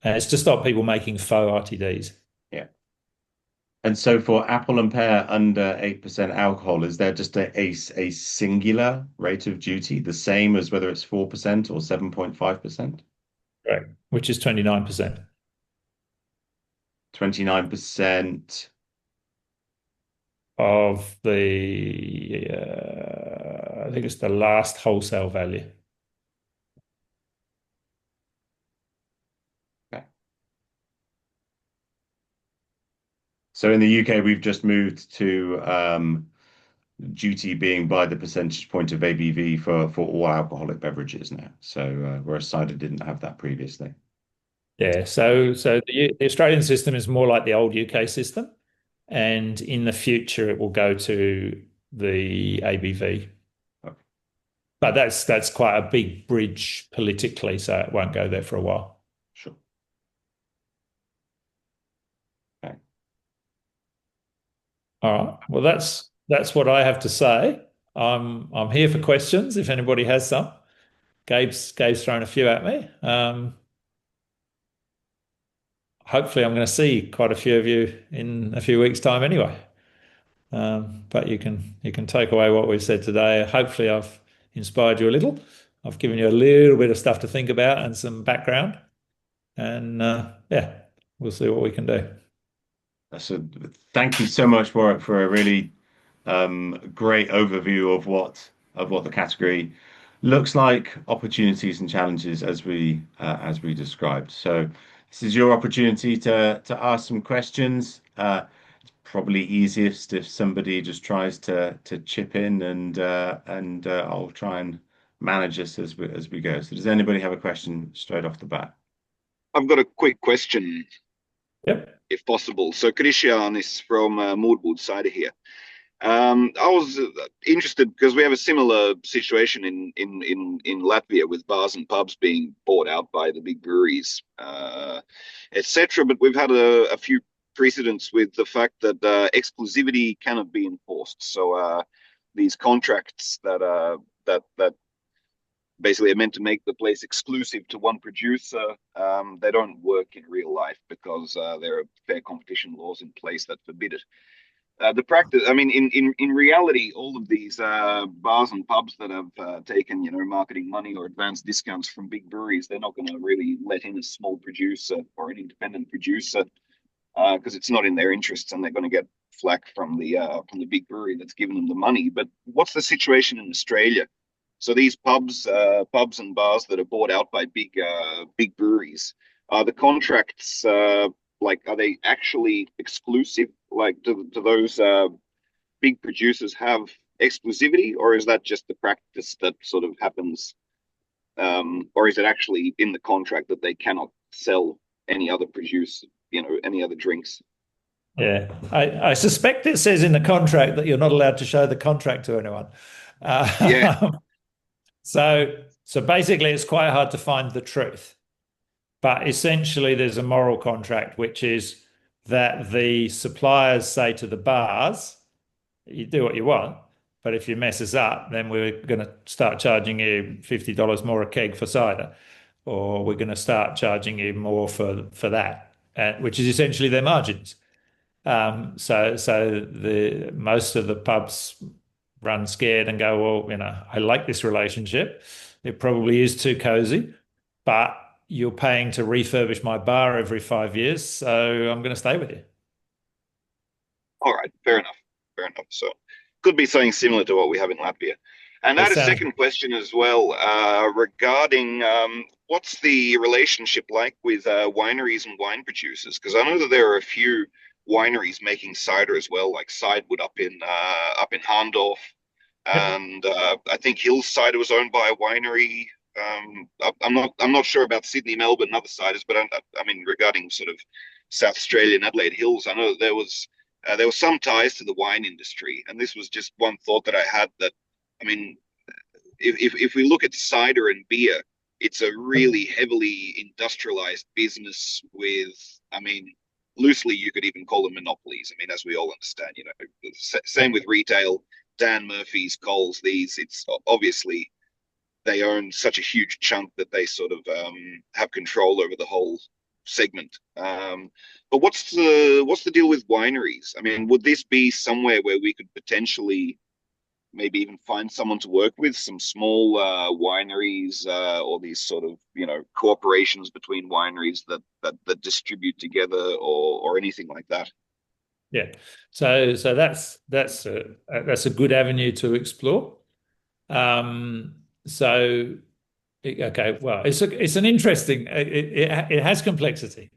And it's to stop people making faux RTDs. Yeah. And so for apple and pear under 8% alcohol, is there just a singular rate of duty, the same as whether it's 4% or 7.5%? Correct. Which is 29%. 29%. Of the, I think it's the last wholesale value. Okay. So in the UK, we've just moved to duty being by the percentage point of ABV for all alcoholic beverages now. So whereas cider didn't have that previously. Yeah, so the Australian system is more like the old UK system, and in the future it will go to the ABV. Okay, But that's quite a big bridge politically, so it won't go there for a while. sure. Okay. All right. Well, that's what I have to say. I'm here for questions if anybody has some. Gabe's thrown a few at me. Hopefully, I'm going to see quite a few of you in a few weeks' time anyway. But you can take away what we've said today. Hopefully, I've inspired you a little. I've given you a little bit of stuff to think about and some background. And yeah, we'll see what we can do. So thank you so much for a really great overview of what the category looks like, opportunities and challenges as we described. So this is your opportunity to ask some questions. It's probably easiest if somebody just tries to chip in and I'll try and manage this as we go. So does anybody have a question straight off the bat? I've got a quick question, Yep. if possible. So Christian is from Warwick Cider here. I was interested because we have a similar situation in Latvia with bars and pubs being bought out by the big breweries, etc. But we've had a few precedents with the fact that exclusivity cannot be enforced. So these contracts that basically are meant to make the place exclusive to one producer, they don't work in real life because there are fair competition laws in place that forbid it. The practice, I mean, in reality, all of these bars and pubs that have taken, marketing money or advanced discounts from big breweries, they're not going to really let in a small producer or an independent producer because it's not in their interests, and they're going to get flack from the big brewery that's given them the money. But what's the situation in Australia? So these pubs and bars that are bought out by big breweries, are the contracts are they actually exclusive? Like, do those big producers have exclusivity, or is that just the practice that sort of happens? Or is it actually in the contract that they cannot sell any other any other drinks? Yeah, I suspect it says in the contract that you're not allowed to show the contract to anyone. Yeah. So basically, it's quite hard to find the truth. But essentially, there's a moral contract, which is that the suppliers say to the bars, you do what you want, but if you mess us up, then we're going to start charging you $50 more a keg for cider, or we're going to start charging you more for that, which is essentially their margins. So the most of the pubs run scared and go, well, I like this relationship. It probably is too cozy, but you're paying to refurbish my bar every 5 years, so I'm going to stay with you. All right, fair enough. Fair enough. So could be something similar to what we have in Latvia. And I had a second question as well regarding what's the relationship like with wineries and wine producers? Because I know that there are a few wineries making cider as well, like Sidewood up in Harndorf, Yep. and I think Hills Cider was owned by a winery. I'm not sure about Sydney, Melbourne, and other ciders, but I mean regarding sort of South Australia and Adelaide Hills, I know that there was some ties to the wine industry, and this was just one thought that I had. That I mean, if we look at cider and beer, it's a really heavily industrialized business with, I mean, loosely you could even call them monopolies. I mean, as we all understand, same with retail. Dan Murphy's, Coles, it's obviously they own such a huge chunk that they sort of have control over the whole segment. But what's the deal with wineries? I mean, would this be somewhere where we could potentially maybe even find someone to work with, some small wineries or these sort of cooperations between wineries that distribute together or anything like that? Yeah. So that's a good avenue to explore. So okay, well, it's an interesting. It has complexity.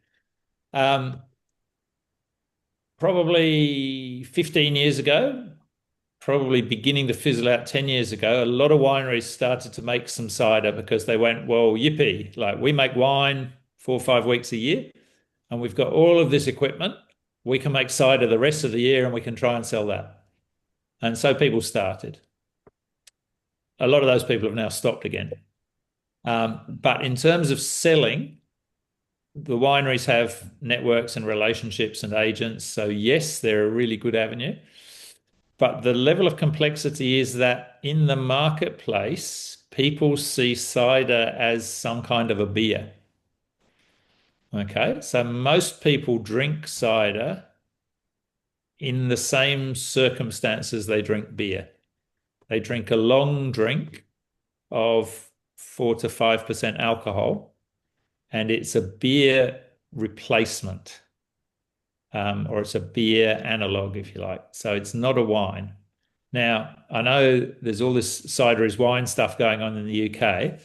Probably 15 years ago, probably beginning to fizzle out 10 years ago, a lot of wineries started to make some cider because they went, well, yippee, like we make wine 4 or 5 weeks a year and we've got all of this equipment. We can make cider the rest of the year and we can try and sell that. And so people started. A lot of those people have now stopped again. But in terms of selling, the wineries have networks and relationships and agents. So yes, they're a really good avenue. But the level of complexity is that in the marketplace, people see cider as some kind of a beer. Okay, so most people drink cider in the same circumstances they drink beer. They drink a long drink of 4 to 5% alcohol, and it's a beer replacement, or it's a beer analog, if you like. So it's not a wine. Now, I know there's all this cider is wine stuff going on in the UK,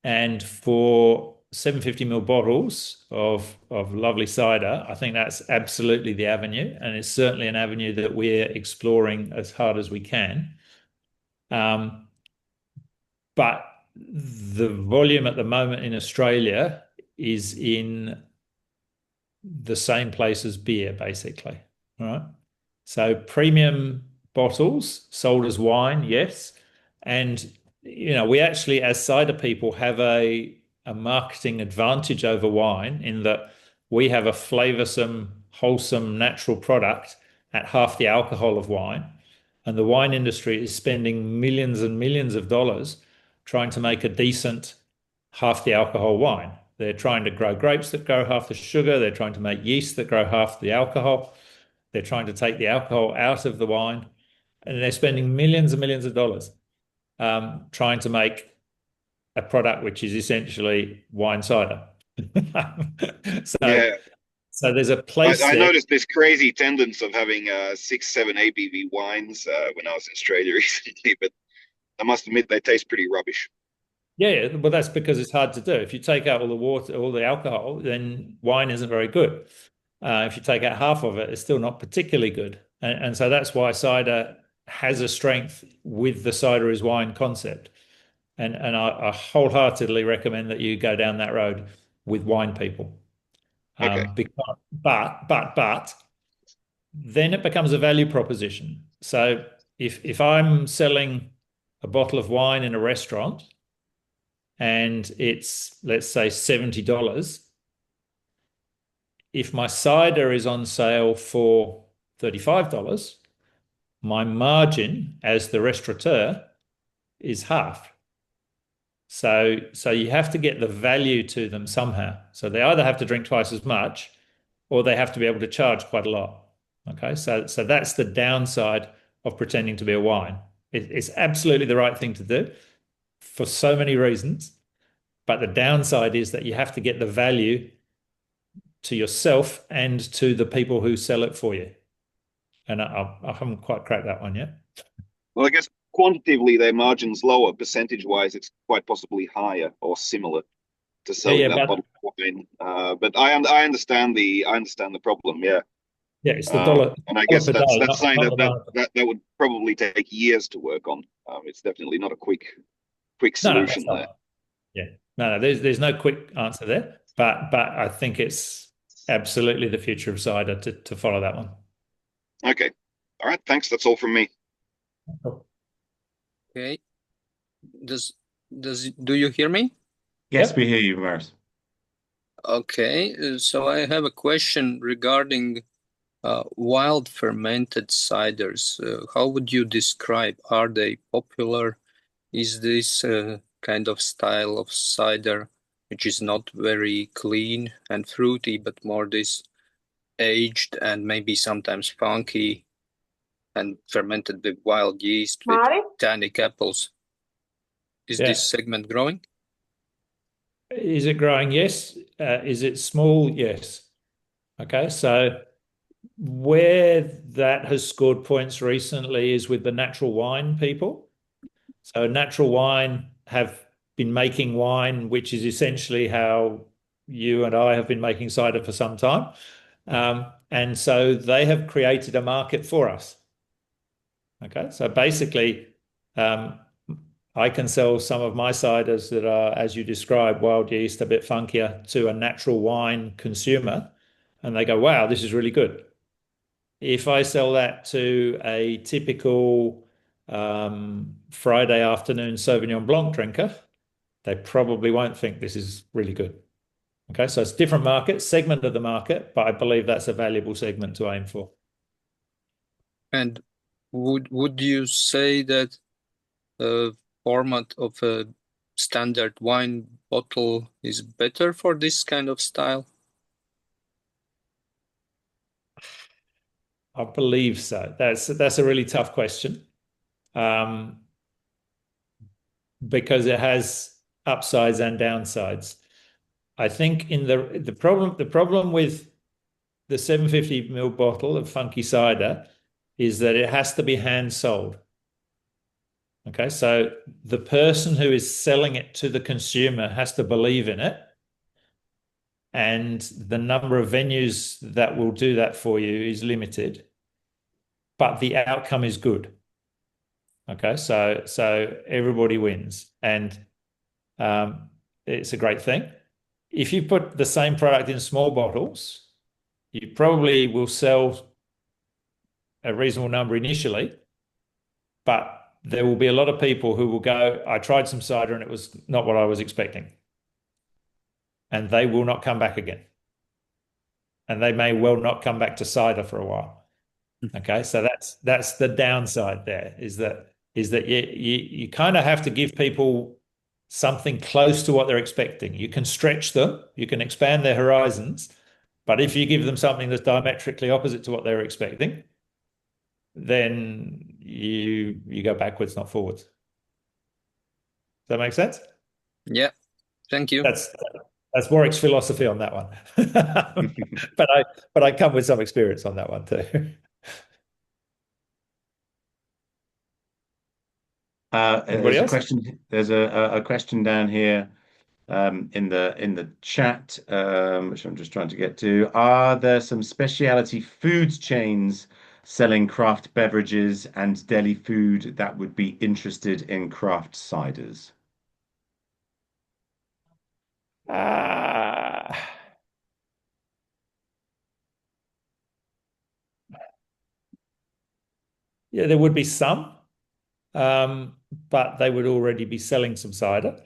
and for 750ml bottles of lovely cider, I think that's absolutely the avenue, and it's certainly an avenue that we're exploring as hard as we can. But the volume at the moment in Australia is in the same place as beer, basically. All right. So premium bottles sold as wine, yes. And, we actually, as cider people, have a marketing advantage over wine in that we have a flavoursome, wholesome, natural product at half the alcohol of wine. And the wine industry is spending millions and millions of dollars trying to make a decent half the alcohol wine. They're trying to grow grapes that grow half the sugar. They're trying to make yeast that grow half the alcohol. They're trying to take the alcohol out of the wine. And they're spending millions and millions of dollars trying to make a product which is essentially wine cider. Yeah. So there's a place I there. noticed this crazy tendency of having 6, 7 ABV wines when I was in Australia recently, but I must admit they taste pretty rubbish. Yeah, well, that's because it's hard to do. If you take out all the water, all the alcohol, then wine isn't very good. If you take out half of it, it's still not particularly good. And so that's why cider has a strength with the cider is wine concept. And I wholeheartedly recommend that you go down that road with wine people. Okay. But then it becomes a value proposition. So if I'm selling a bottle of wine in a restaurant and it's, let's say, $70, if my cider is on sale for $35, my margin as the restaurateur is half. So you have to get the value to them somehow. So they either have to drink twice as much or they have to be able to charge quite a lot. Okay, so that's the downside of pretending to be a wine. It's absolutely the right thing to do for so many reasons. But the downside is that you have to get the value to yourself and to the people who sell it for you. And I haven't quite cracked that one yet. Well, I guess quantitatively their margin's lower. Percentage-wise, it's quite possibly higher or similar to selling that bottle of wine. But I understand the problem. Yeah. Yeah, it's the dollar. And I guess that's not, something not that would probably take years to work on. It's definitely not a quick solution there. Yeah, no, there's no quick answer there, but I think it's absolutely the future of cider to follow that one. Okay, all right, thanks. That's all from me. Okay, do you hear me? Yes, Yep. we hear you, Maris. Okay, so I have a question regarding wild fermented ciders. How would you describe? Are they popular? Is this kind of style of cider which is not very clean and fruity, but more this aged and maybe sometimes funky and fermented with wild yeast with tannic apples? Is this segment growing? Is it growing? Yes. Is it small? Yes. Okay, so where that has scored points recently is with the natural wine people. So natural wine have been making wine, which is essentially how you and I have been making cider for some time. And so they have created a market for us. Okay, so basically, I can sell some of my ciders that are, as you described, wild yeast, a bit funkier, to a natural wine consumer, and they go, "Wow, this is really good." If I sell that to a typical Friday afternoon Sauvignon Blanc drinker, they probably won't think this is really good. Okay, so it's different market, segment of the market, but I believe that's a valuable segment to aim for. And would you say that the format of a standard wine bottle is better for this kind of style? I believe so. That's a really tough question, because it has upsides and downsides. I think in the problem with the 750 ml bottle of funky cider is that it has to be hand sold. Okay, so the person who is selling it to the consumer has to believe in it, and the number of venues that will do that for you is limited, but the outcome is good. Okay, so everybody wins, and it's a great thing. If you put the same product in small bottles, you probably will sell a reasonable number initially, but there will be a lot of people who will go, "I tried some cider and it was not what I was expecting." And they will not come back again. And they may well not come back to cider for a while. Okay, so that's the downside there, is that you kind of have to give people something close to what they're expecting. You can stretch them, you can expand their horizons, but if you give them something that's diametrically opposite to what they're expecting, then you go backwards, not forwards. Does that make sense? Yeah, thank you. That's Warwick's philosophy on that one. But I come with some experience on that one too. Anybody else? There's a question down here in the chat, which I'm just trying to get to. Are there some specialty foods chains selling craft beverages and deli food that would be interested in craft ciders? Yeah, there would be some, but they would already be selling some cider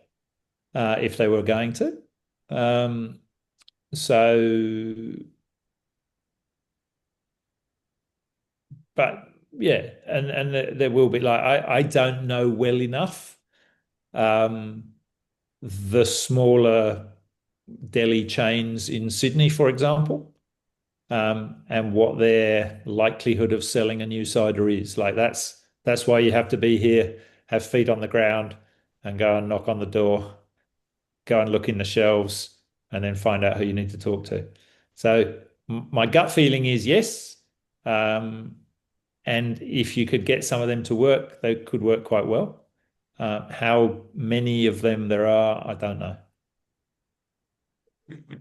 if they were going to. But yeah, and there will be, like, I don't know well enough the smaller deli chains in Sydney, for example, and what their likelihood of selling a new cider is. Like, that's why you have to be here, have feet on the ground, and go and knock on the door, go and look in the shelves, and then find out who you need to talk to. So my gut feeling is yes. And if you could get some of them to work, they could work quite well. How many of them there are, I don't know.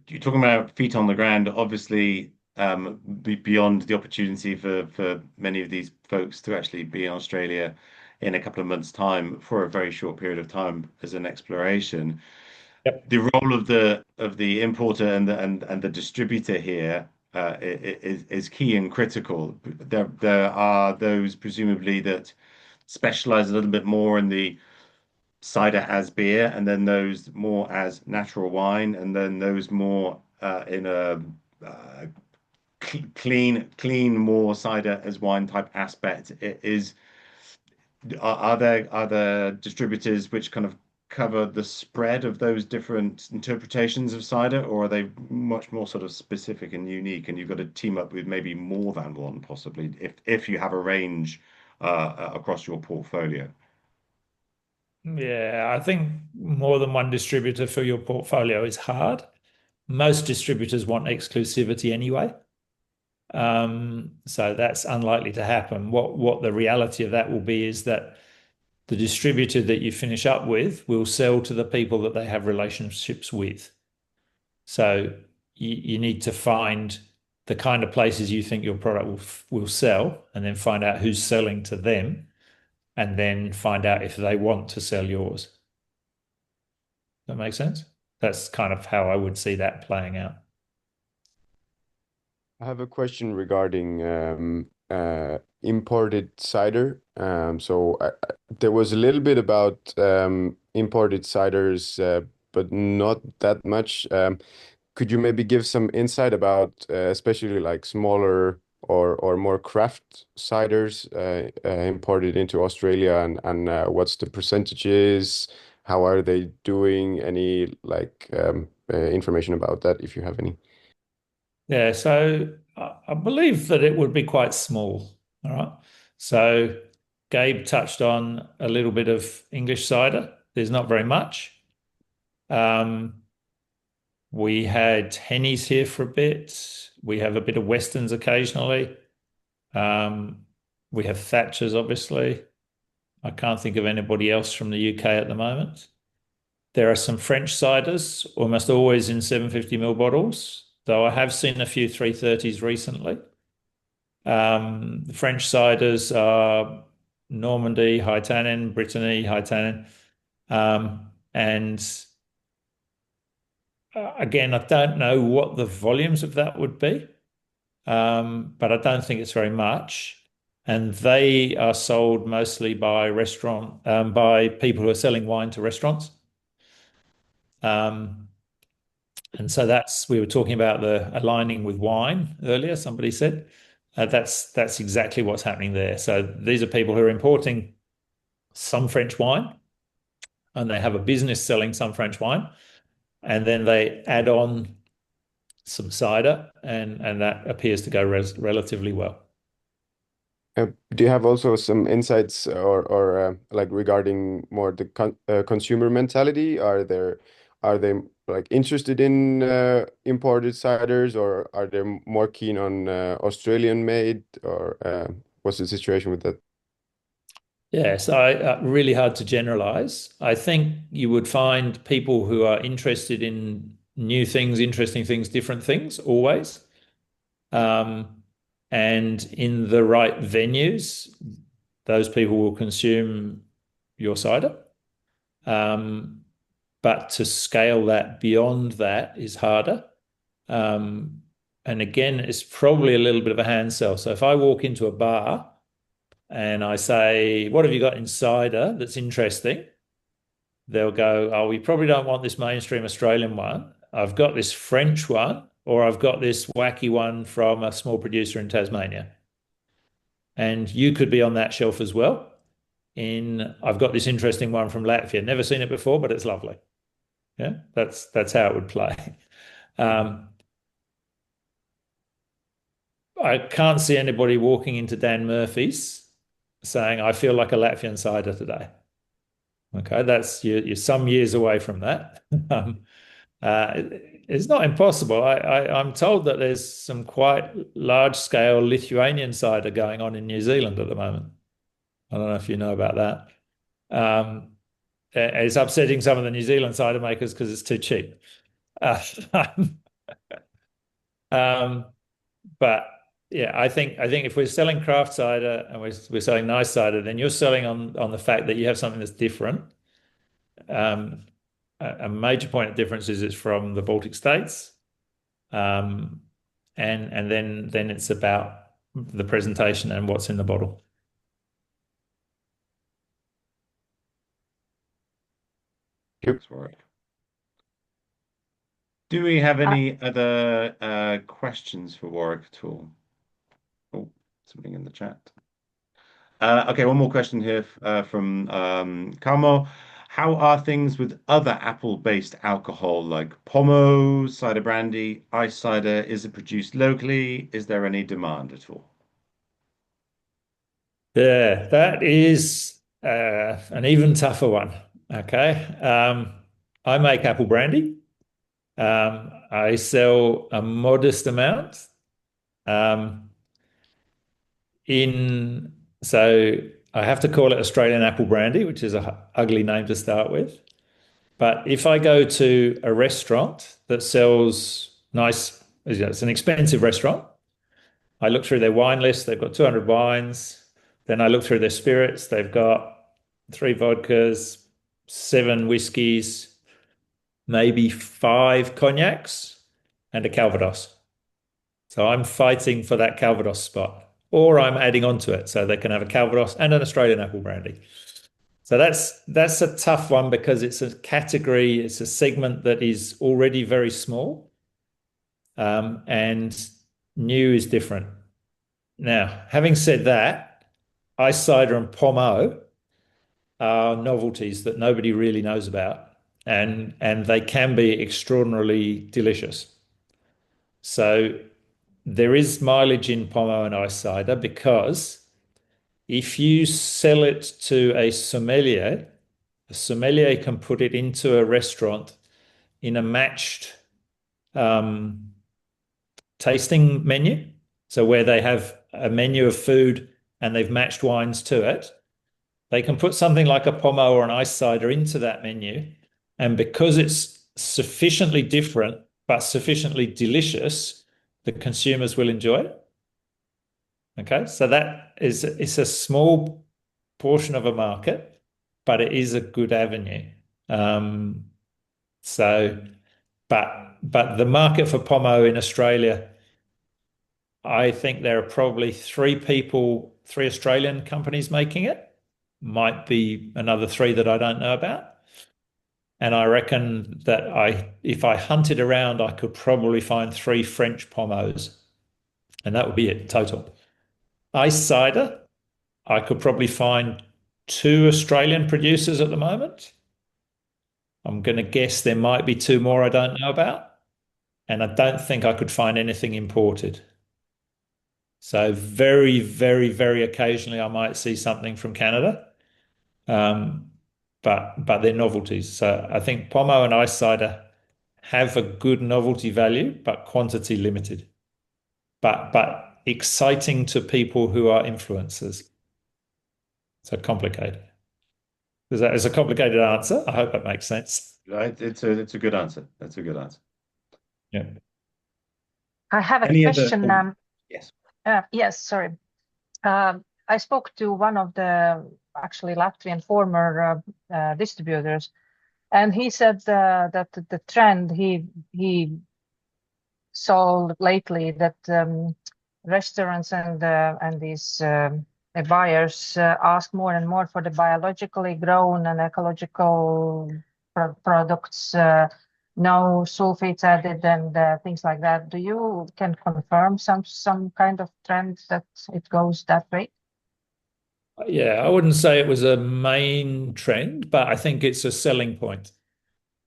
You're talking about feet on the ground, obviously, beyond the opportunity for many of these folks to actually be in Australia in a couple of months' time for a very short period of time as an exploration. Yep. The role of the importer and the distributor here is key and critical. There are those presumably that specialize a little bit more in the cider as beer, and then those more as natural wine, and then those more in a clean more cider as wine type aspect. Are there distributors which kind of cover the spread of those different interpretations of cider, or are they much more sort of specific and unique, and you've got to team up with maybe more than one, possibly, if you have a range across your portfolio? Yeah, I think more than one distributor for your portfolio is hard. Most distributors want exclusivity anyway. So that's unlikely to happen. What the reality of that will be is that the distributor that you finish up with will sell to the people that they have relationships with. So you need to find the kind of places you think your product will sell, and then find out who's selling to them, and then find out if they want to sell yours. That makes sense? That's kind of how I would see that playing out. I have a question regarding imported cider. There was a little bit about imported ciders, but not that much. Could you maybe give some insight about especially like smaller or more craft ciders imported into Australia, and what's the percentages? How are they doing? Any like information about that, if you have any? Yeah, so I believe that it would be quite small. All right. So Gabe touched on a little bit of English cider. There's not very much. We had Hennies here for a bit. We have a bit of Westerns occasionally. We have Thatchers, obviously. I can't think of anybody else from the UK at the moment. There are some French ciders, almost always in 750ml bottles, though I have seen a few 330s recently. The French ciders are Normandy, high tannin, Brittany, high tannin. And again, I don't know what the volumes of that would be, but I don't think it's very much. And they are sold mostly by by people who are selling wine to restaurants. And so we were talking about the aligning with wine earlier, somebody said. That's exactly what's happening there. So these are people who are importing some French wine, and they have a business selling some French wine, and then they add on some cider, and that appears to go relatively well. Do you have also some insights or like regarding more the consumer mentality? Are they like interested in imported ciders, or are they more keen on Australian made, or what's the situation with that? Yeah, so really hard to generalize. I think you would find people who are interested in new things, interesting things, different things always. And in the right venues, those people will consume your cider. But to scale that beyond that is harder. And again, it's probably a little bit of a hand sell. So if I walk into a bar and I say, "What have you got in cider that's interesting?" They'll go, "Oh, we probably don't want this mainstream Australian one. I've got this French one, or I've got this wacky one from a small producer in Tasmania." And you could be on that shelf as well. I've got this interesting one from Latvia. Never seen it before, but it's lovely. Yeah, that's how it would play. I can't see anybody walking into Dan Murphy's saying, "I feel like a Latvian cider today." Okay, you're some years away from that. It's not impossible. I'm told that there's some quite large-scale Lithuanian cider going on in New Zealand at the moment. I don't know if you know about that. It's upsetting some of the New Zealand cider makers because it's too cheap. But yeah, I think if we're selling craft cider and we're selling nice cider, then you're selling on the fact that you have something that's different. A major point of difference is it's from the Baltic states, and then it's about the presentation and what's in the bottle. Thanks, Warwick. Do we have any other questions for Warwick at all? Oh, something in the chat. Okay, one more question here from Carmo. How are things with other apple-based alcohol like Pomo, cider brandy, ice cider? Is it produced locally? Is there any demand at all? Yeah, that is an even tougher one. Okay. I make apple brandy. I sell a modest amount. So I have to call it Australian apple brandy, which is an ugly name to start with. But if I go to a restaurant that sells nice, it's an expensive restaurant, I look through their wine list. They've got 200 wines. Then I look through their spirits. They've got 3 vodkas, 7 whiskeys, maybe 5 cognacs, and a Calvados. So I'm fighting for that Calvados spot, or I'm adding on to it so they can have a Calvados and an Australian apple brandy. So that's a tough one because it's a category, it's a segment that is already very small, and new is different. Now, having said that, ice cider and pommeau are novelties that nobody really knows about, and they can be extraordinarily delicious. So there is mileage in pommeau and ice cider because if you sell it to a sommelier can put it into a restaurant in a matched tasting menu. So where they have a menu of food and they've matched wines to it, they can put something like a pommeau or an ice cider into that menu. And because it's sufficiently different but sufficiently delicious, the consumers will enjoy it. Okay, so it's a small portion of a market, but it is a good avenue. So, but the market for pommeau in Australia, I think there are probably 3 Australian companies making it. Might be another 3 that I don't know about. And I reckon that if I hunted around, I could probably find 3 French pommeaus, and that would be it total. Ice cider, I could probably find 2 Australian producers at the moment. I'm going to guess there might be 2 more I don't know about. And I don't think I could find anything imported. So very, very, very occasionally I might see something from Canada. But they're novelties. So I think pommeau and ice cider have a good novelty value, but quantity limited. But exciting to people who are influencers. So complicated. That is a complicated answer. I hope that makes sense. Right. It's a good answer. That's a good answer. Yeah. I have a Any question. other? Yes. Yes, sorry. I spoke to one of the actually Latvian former distributors, and he said that the trend he saw lately that restaurants and these buyers ask more and more for the biologically grown and ecological products, no sulfates added and things like that. Do you can confirm some kind of trend that it goes that way? Yeah, I wouldn't say it was a main trend, but I think it's a selling point.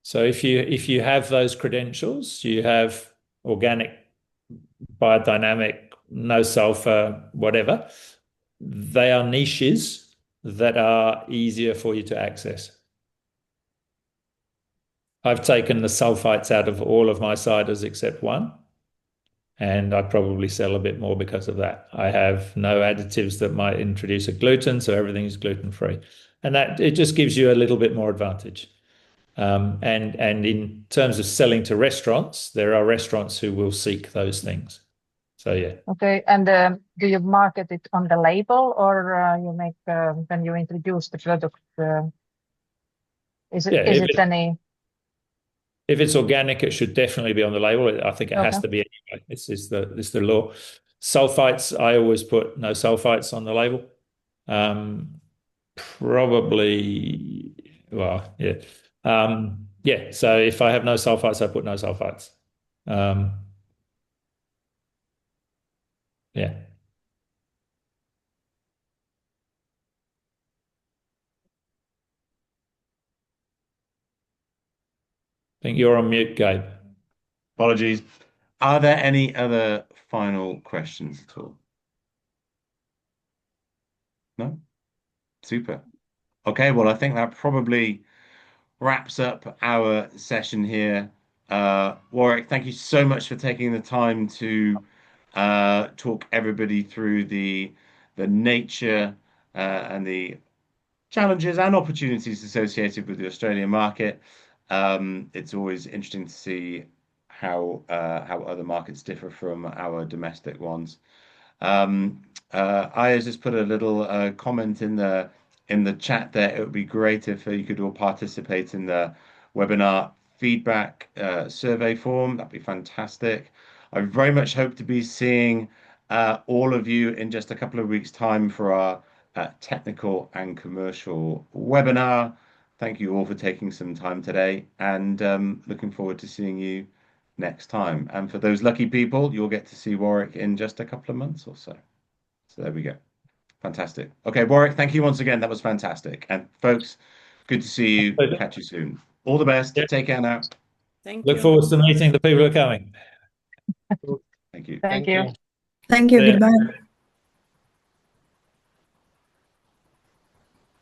So if you have those credentials, you have organic, biodynamic, no sulfur, whatever, they are niches that are easier for you to access. I've taken the sulfites out of all of my ciders except one, and I probably sell a bit more because of that. I have no additives that might introduce a gluten, so everything is gluten-free. And that it just gives you a little bit more advantage. And in terms of selling to restaurants, there are restaurants who will seek those things. So yeah. Okay, and do you market it on the label, or you make when you introduce the product? Is it any? If it's organic, it should definitely be on the label. I think it has Okay. to be anyway. It's the law. Sulfites, I always put no sulfites on the label. Probably, well, yeah. Yeah, so if I have no sulfites, I put no sulfites. Yeah. I think you're on mute, Gabe. Apologies. Are there any other final questions at all? No? Super. Okay, well, I think that probably wraps up our session here. Warwick, thank you so much for taking the time to talk everybody through the nature and the challenges and opportunities associated with the Australian market. It's always interesting to see how other markets differ from our domestic ones. I has just put a little comment in the chat there. It would be great if you could all participate in the webinar feedback survey form. That'd be fantastic. I very much hope to be seeing all of you in just a couple of weeks' time for our technical and commercial webinar. Thank you all for taking some time today, and looking forward to seeing you next time. And for those lucky people, you'll get to see Warwick in just a couple of months or so. So there we go. Fantastic. Okay, Warwick, thank you once again. That was fantastic. And folks, good to see you. Pleasure. Catch you soon. All the best. Yeah. Take care now. Thank Look you. forward to meeting the people who are coming. Thank you. Thank you. Thank you. Yeah. Goodbye.